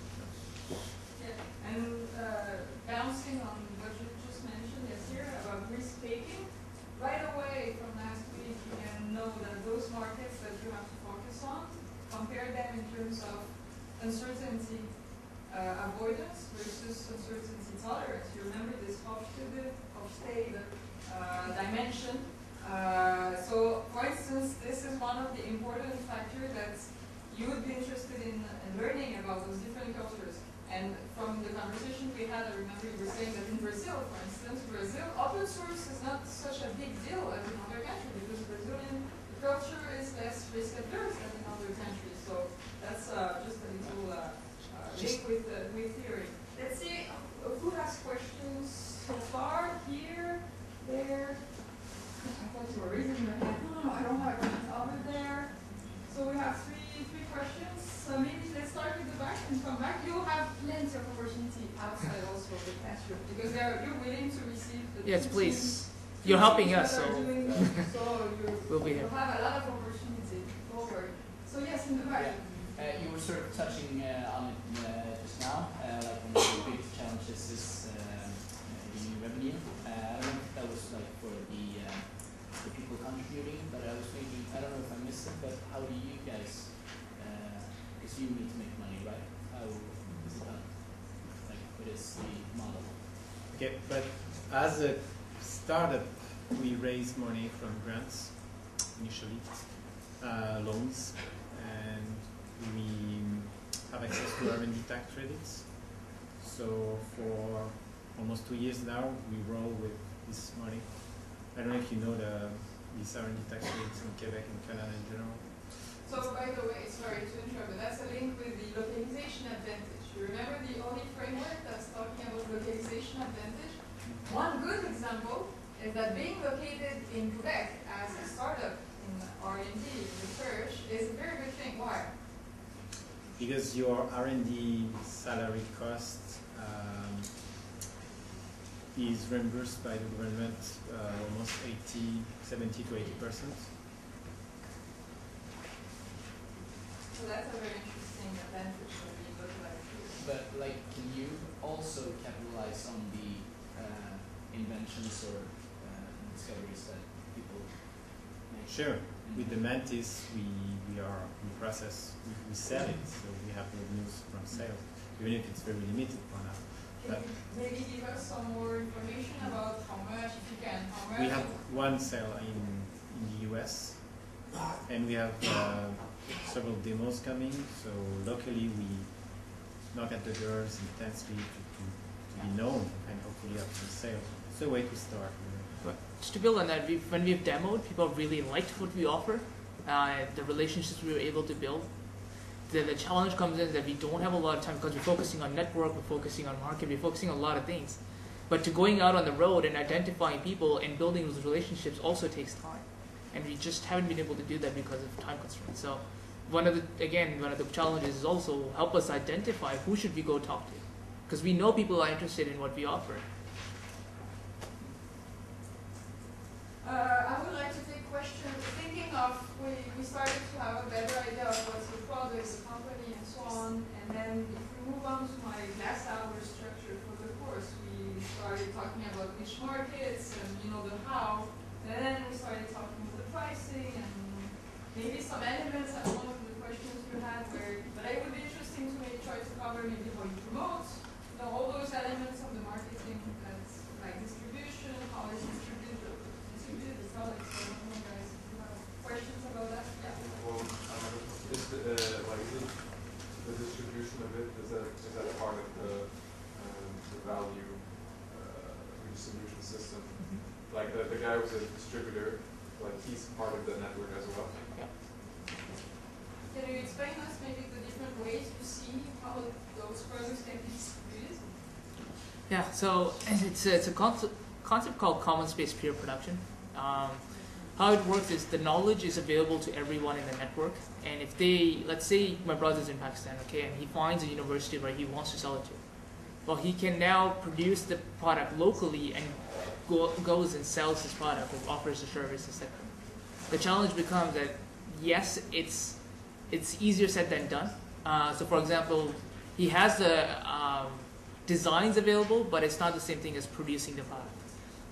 Yeah. And bouncing on what you just mentioned, Yasir, about risk taking, right away from last week you can know that those markets that you have to focus on, compare them in terms of uncertainty avoidance versus uncertainty tolerance. You remember this Hofstede dimension So, for instance, this is one of the important factors that you would be interested in learning about those different cultures. And from the conversation we had, I remember you were saying that in Brazil, for instance, open source is not such a big deal as in other countries because Brazilian culture is less risk adverse than in other countries. So that's just a little link with theory. Let's see who has questions so far. Here, there. I thought you were raising your hand. No, I don't have questions over there. So we have three questions. So maybe let's start with the back and come back. You'll have plenty of opportunity outside also of the classroom because you're willing to receive the Yes, please. You're helping us, so we'll be here. You'll have a lot of opportunity. Don't worry. So yes, in the back. Yeah. You were sort of touching on it just now, like one of the biggest challenges is the revenue. I don't know if that was like for the people contributing, but I was thinking, I don't know if I missed it, but how do you guys, because you need to make money, right? How is it done? Like, what is the model? Okay, but as a startup, we raise money from grants initially, loans, and we have access to R&D tax credits. So for almost 2 years now, we roll with this money. I don't know if you know these R&D tax credits in Quebec and Canada in general. So by the way, sorry to interrupt, but that's a link with the localization advantage. You remember the only framework that's talking about localization advantage? One good example is that being located in Quebec as a startup in R&D research is a very good thing. Why? Because your R&D salary cost is reimbursed by the government almost 70 to 80%. So that's a very interesting advantage for being localized. But like, can you also capitalize on the inventions or discoveries that people make? Sure. With the Mantis, we process, we sell it, so we have revenues from sales, even if it's very limited for now. Can you maybe give us some more information about how much, if you can, how much? We have one sale in the US, and we have several demos coming, so locally we knock at the doors intensely to be known and hopefully have some sales. It's a way to start. But just to build on that, when we've demoed, people really liked what we offer, the relationships we were able to build. The challenge comes in that we don't have a lot of time because we're focusing on network, we're focusing on market, we're focusing on a lot of things. But to going out on the road and identifying people and building those relationships also takes time. And we just haven't been able to do that because of time constraints. So one of the challenges is also help us identify who should we go talk to. Because we know people are interested in what we offer. I would like to take questions. Thinking of, we started to have a better idea of what's the product, the company, and so on. And then if we move on to my last hour structure for the course, we started talking about niche markets and the how. And then we started talking about the pricing and maybe some elements. I don't know if the questions you had were, but it would be interesting to maybe try to cover maybe how you promote, all those elements of the marketing that's like distribution, how it's distributed the products. So I don't know, guys, if you have questions about that. Yeah. Well, is the distribution of it, is that part of the value redistribution system? Mm-hmm. Like the guy was a distributor, like he's part of the network as well. Yeah. Can you explain us maybe the different ways you see how those products can be distributed? Yeah, so it's a concept called common space peer production. How it works is the knowledge is available to everyone in the network, and if let's say my brother's in Pakistan, okay, and he finds a university where he wants to sell it to, well, he can now produce the product locally and goes and sells his product and offers the service, etc. The challenge becomes that yes, it's easier said than done. So for example, he has the designs available, but it's not the same thing as producing the product.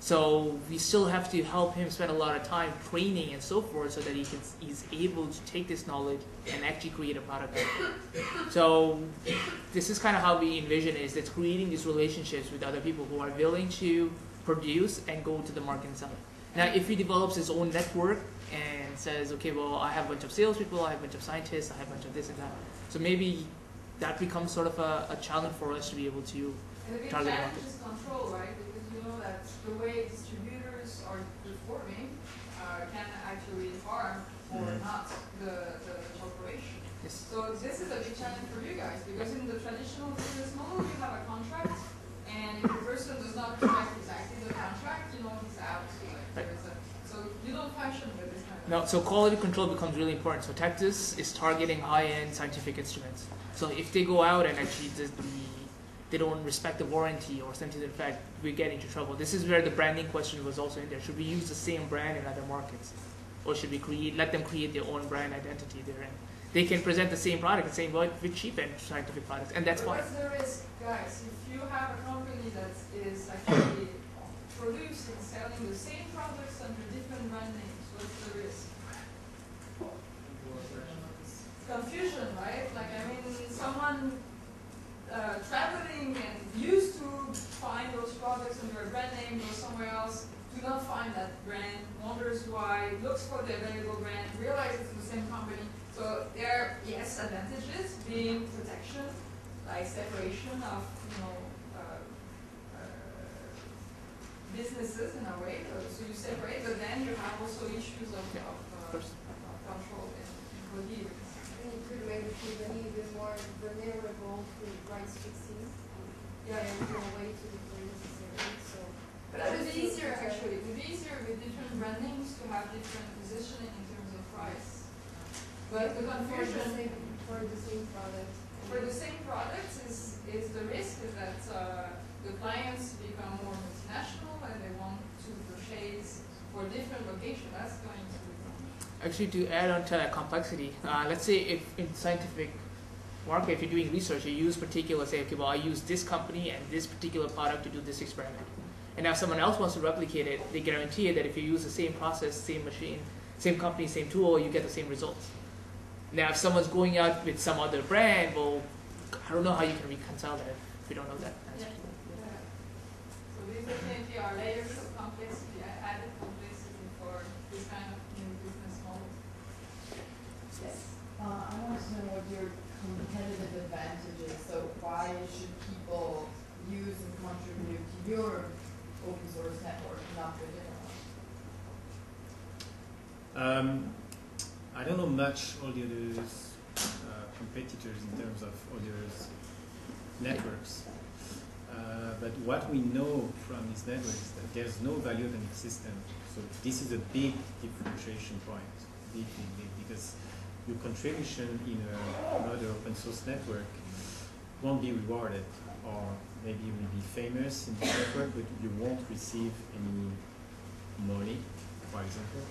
So we still have to help him spend a lot of time training and so forth so that he's able to take this knowledge and actually create a product. So this is kind of how we envision it, is it's creating these relationships with other people who are willing to produce and go to the market and sell it. Now, if he develops his own network and says, okay, well, I have a bunch of salespeople, I have a bunch of scientists, I have a bunch of this and that. So maybe that becomes sort of a challenge for us to be able to And the big target challenge market. is control, right? Because you know that the way distributors are performing can actually harm or not the corporation. Yes. So this is a big challenge for you guys, because in the traditional business model, you have a contract, and if the person does not respect exactly the contract, you know, he's out. Like, so you don't function with this kind of. No, so quality control becomes really important. So Tactus is targeting high-end scientific instruments. So if they go out and actually they don't respect the warranty or something to the fact, we get into trouble. This is where the branding question was also in there. Should we use the same brand in other markets, or should we let them create their own brand identity therein? They can present the same product, the same with cheap-end scientific products, and that's fine. What's the risk, guys? If you have a company that is actually producing, selling the same products under different brand names, what's the risk? Confusion, right? Like, I mean, someone traveling and used to find those products under a brand name, goes somewhere else, do not find that brand, wonders why, looks for the available brand, realizes it's the same company. So there are, yes, advantages, being protection, like separation of, businesses in a way. So you separate, but then you have also issues of control and coherence. And it could make the company a bit more vulnerable to price fixing. Yeah. And no way to difference necessarily. So But it would be easier, actually. It would be easier with different brand names to have different positioning in terms of price. But the confusion for the same product. for the same products is the risk is that the clients become more multinational and they want to purchase for different locations. That's going to be Actually, to add on to that complexity, let's say if in scientific market, if you're doing research, you use particular, say, okay, well, I use this company and this particular product to do this experiment. And now if someone else wants to replicate it, they guarantee that if you use the same process, same machine, same company, same tool, you get the same results. Now, if someone's going out with some other brand, well, I don't know how you can reconcile that if you don't know that answer. Yeah. So these definitely are layers of complexity, added complexity for this kind of new business model. Yes. I want to know what your competitive advantage is. So why should people use and contribute to your open source network, not your different one? I don't know much all the others competitors in terms of others networks. But what we know from this network is that there's no value economic system. So this is a big differentiation point, big, because your contribution in another open source network won't be rewarded, or maybe you will be famous in the network, but you won't receive any money, for example,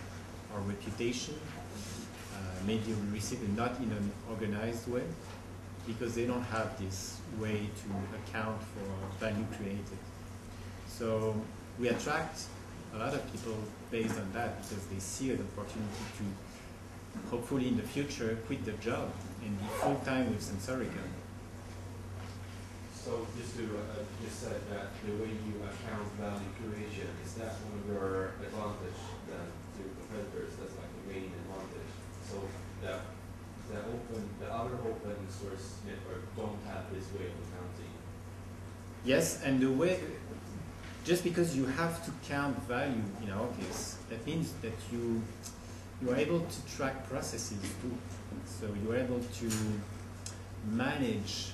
or reputation. Maybe you will receive it not in an organized way, because they don't have this way to account for value created. So we attract a lot of people based on that, because they see an opportunity to hopefully in the future quit their job and be full-time with Sensorica. So just to just said that the way you account value creation, is that one of your advantage then to competitors? That's like the main advantage. So that the other open source network don't have this way of accounting. Yes, and the way, just because you have to count value in our case, that means that you are able to track processes too. So you are able to manage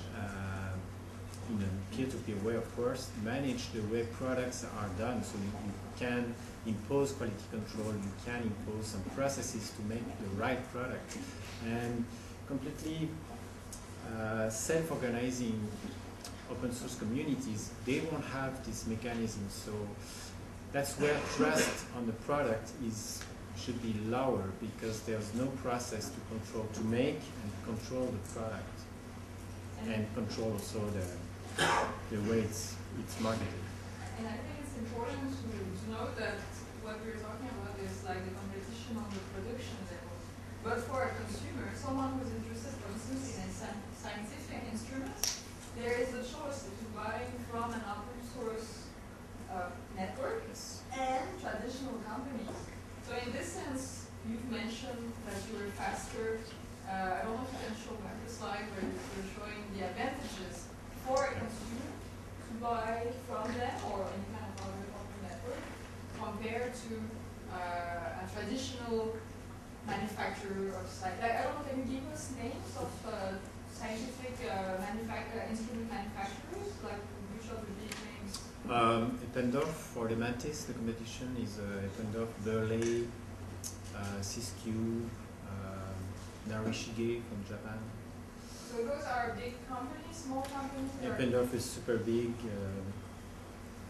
in a peer-to-peer way, of course, manage the way products are done. So you can impose quality control, you can impose some processes to make the right product. And completely self-organizing open source communities, they won't have this mechanism. So that's where trust on the product should be lower, because there's no process to control, to make and control the product, and control also the way it's marketed. And I think it's important to note that what we're talking about is like the competition on the production level. But for a consumer, someone who's interested, for instance, in a scientific instrument, there is a choice to buy from an open source network and traditional company. showed like a slide where you're showing the advantages for a consumer to buy from them or any kind of other open network compared to a traditional manufacturer of site. I don't know, can you give us names of scientific instrument manufacturers? Like which are the big names? Eppendorf for the Mantis, the competition is Eppendorf, Burley, Siskiyou, Narishige from Japan. So those are big companies, small companies? Eppendorf is super big,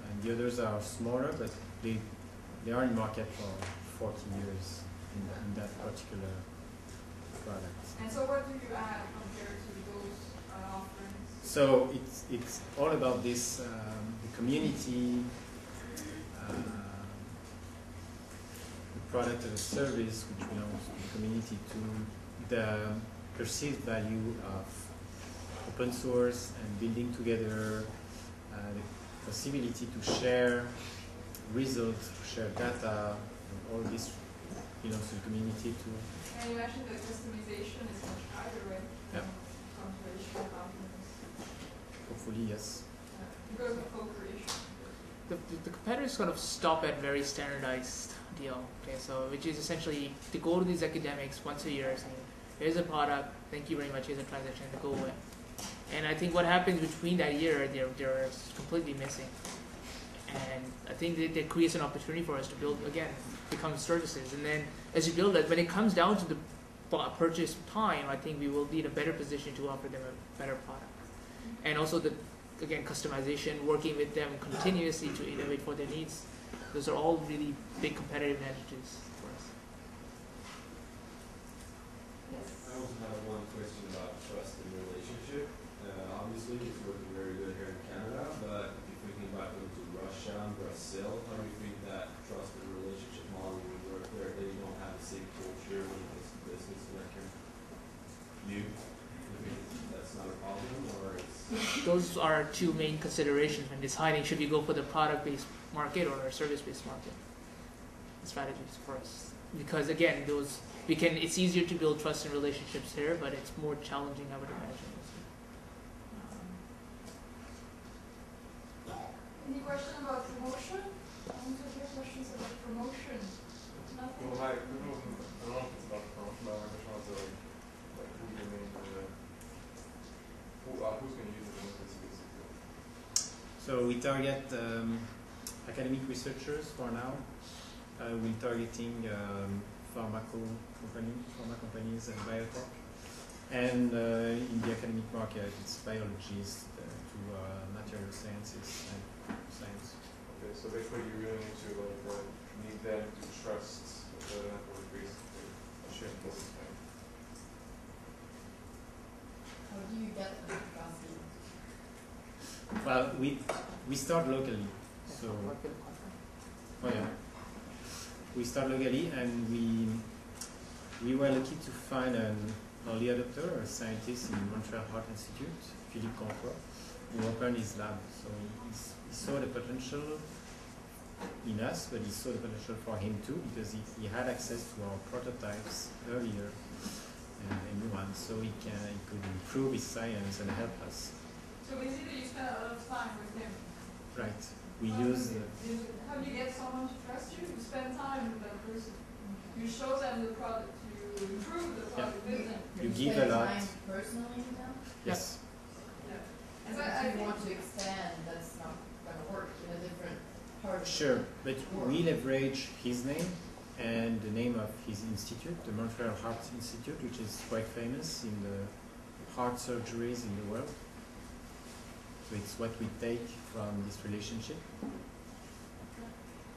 and the others are smaller, but they are in market for 40 years in that particular product. And so what do you add compared to those offerings? So it's all about this, the community, the product or service which belongs to the community, to the perceived value of open source and building together, the possibility to share results, to share data, and all this belongs to the community too. And you mentioned that customization is much higher, right? Yeah. From traditional companies. Hopefully, yes. Because of co-creation. The competitors kind of stop at very standardized deal. Okay, so which is essentially to go to these academics once a year saying, here's a product, thank you very much, here's a transaction, to go away. And I think what happens between that year, they're completely missing. And I think that creates an opportunity for us to build, again, become services. And then as you build that, when it comes down to the purchase time, I think we will be in a better position to offer them a better product. And also again, customization, working with them continuously to innovate for their needs. Those are all really big competitive advantages for us. Yes. I also have one question about trust and relationship. Obviously, it's working very good here in Canada, but if we think back into Russia and Brazil, how do you think that trust and relationship model would work there? They don't have the same culture when it comes to business like you. That's not a problem, or it's... Those are two main considerations when deciding should we go for the product-based market or a service-based market. The strategies for us, because again, it's easier to build trust and relationships here, but it's more challenging, I would imagine. Any question about promotion? I want to hear questions about promotion. Nothing? Well, I don't know if it's about promotion, but I just want to like who you mean who's going to use it in this basically. So we target academic researchers for now. We're targeting pharma companies and biotech. And in the academic market, it's biologists to material sciences and science. Okay, so basically you really need to need them to trust the network basically. Sure. How do you get them to trust you? Well, we start locally. So, oh yeah. We start locally, and we were lucky to find an early adopter, a scientist in Montreal Heart Institute, Philippe Francois, who opened his lab. So he saw the potential in us, but he saw the potential for him too, because he had access to our prototypes earlier in Wuhan, so he could improve his science and help us. So basically you spend a lot of time with him. Right. We use... How do you get someone to trust you? You spend time with that person. You show them the product. You improve the product with them. You give a lot. Time personally with them? Yes. Yeah. And So so if you want to extend, that's not going to work in a different part of Sure, but the world. we leverage his name and the name of his institute, the Montreal Heart Institute, which is quite famous in the heart surgeries in the world. So it's what we take from this relationship.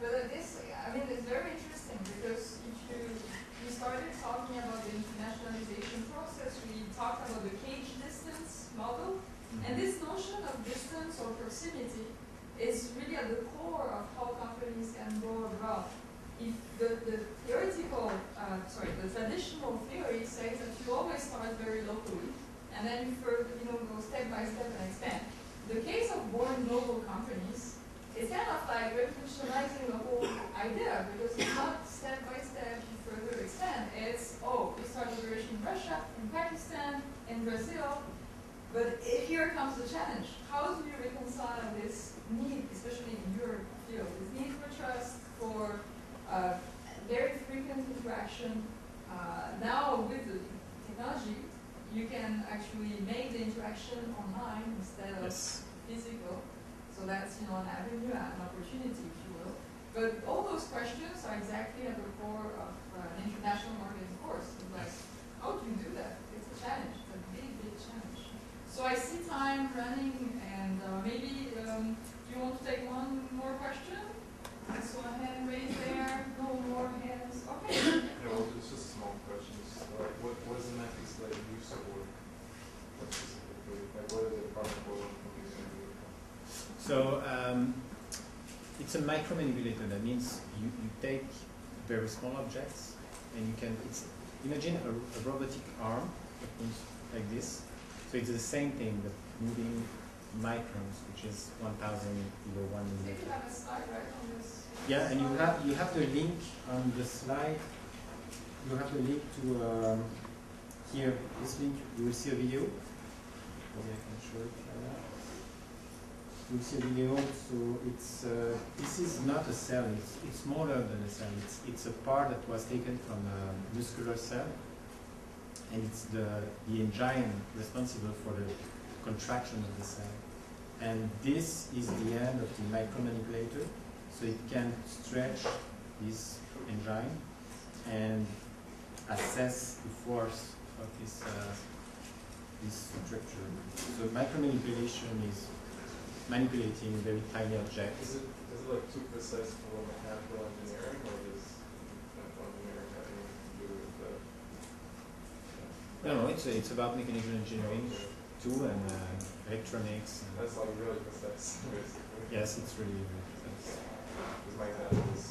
But it's very interesting because if we started talking about the internationalization process, we talked about the cage distance model, and this notion of distance or proximity is really at the core of how companies can go abroad. If the traditional theory says that you always start very locally, and then you go step by step and expand. The case of born global companies is kind of like revolutionizing the whole idea, because it's not step by step you further expand. It's, we start operation in Russia, in Pakistan, in Brazil. But here comes the challenge. How do you reconcile this need, especially in your field, this need for trust, for very frequent interaction? Now with the technology, you can actually make the interaction online instead of physical. So that's, you know, an avenue, an opportunity, if you will. But all those questions are exactly at the core of an international marketing course. It's like, how do you do that? It's a challenge. It's a big, big challenge. So I see time running, and maybe do you want to take one more question? I saw a hand raised there. No more hands. Okay. Yeah, well, it's just small questions. Like, what is the methods that you support? What specifically? Like, what is the department for using it? So it's a micromanipulator. That means you take very small objects, and you can. Imagine a robotic arm that moves like this. So it's the same thing, but moving microns, which is 1,000 below 1 millimeter. You have a slide, right, on this? Yeah, and you have the link on the slide. You have the link to here. This link, you will see a video. Maybe I can show it like that. You will see a video. So it's this is not a cell. It's smaller than a cell. It's a part that was taken from a muscular cell. And it's the engine responsible for the contraction of the cell. And this is the end of the micromanipulator, so it can stretch this engine and assess the force of this structure. So micromanipulation is manipulating very tiny objects. Is it like too precise for mechanical engineering, or does mechanical engineering have anything to do with the? No, it's about mechanical engineering too, and electronics. And that's like really precise, basically. Yes, it's really precise. Because my dad is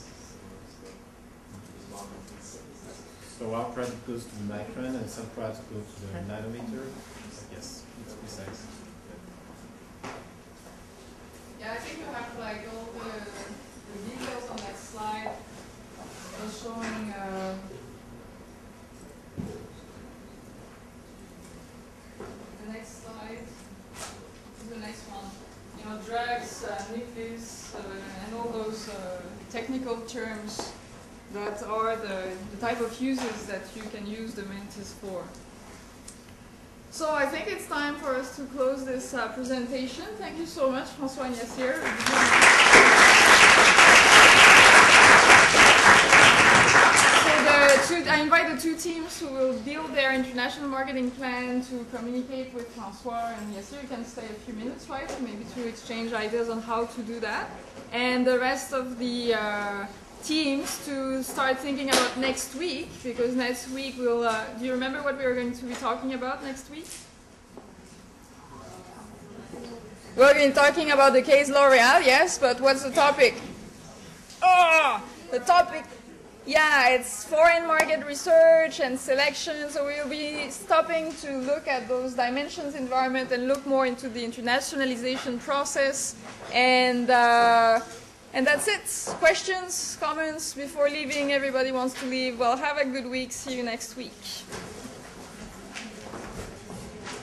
not precise. So our product goes to the micron, and some products go to the nanometer. Yes, it's precise. Yeah, I think you have like all the details on that slide showing. The next slide is the next one. You know, drugs, nucleus, and all those technical terms that are the type of uses that you can use the Mantis for. So I think it's time for us to close this presentation. Thank you so much, Francois and Yasir. I invite the two teams who will build their international marketing plan to communicate with Francois and Yasir. You can stay a few minutes, right? Maybe to exchange ideas on how to do that. And the rest of the teams to start thinking about next week, because next week we'll... do you remember what we were going to be talking about next week? We're going to be talking about the case L'Oreal, yes, but what's the topic? Oh, the topic... Yeah, it's foreign market research and selection, so we'll be stopping to look at those dimensions environment and look more into the internationalization process. And that's it. Questions, comments before leaving? Everybody wants to leave. Well, have a good week. See you next week.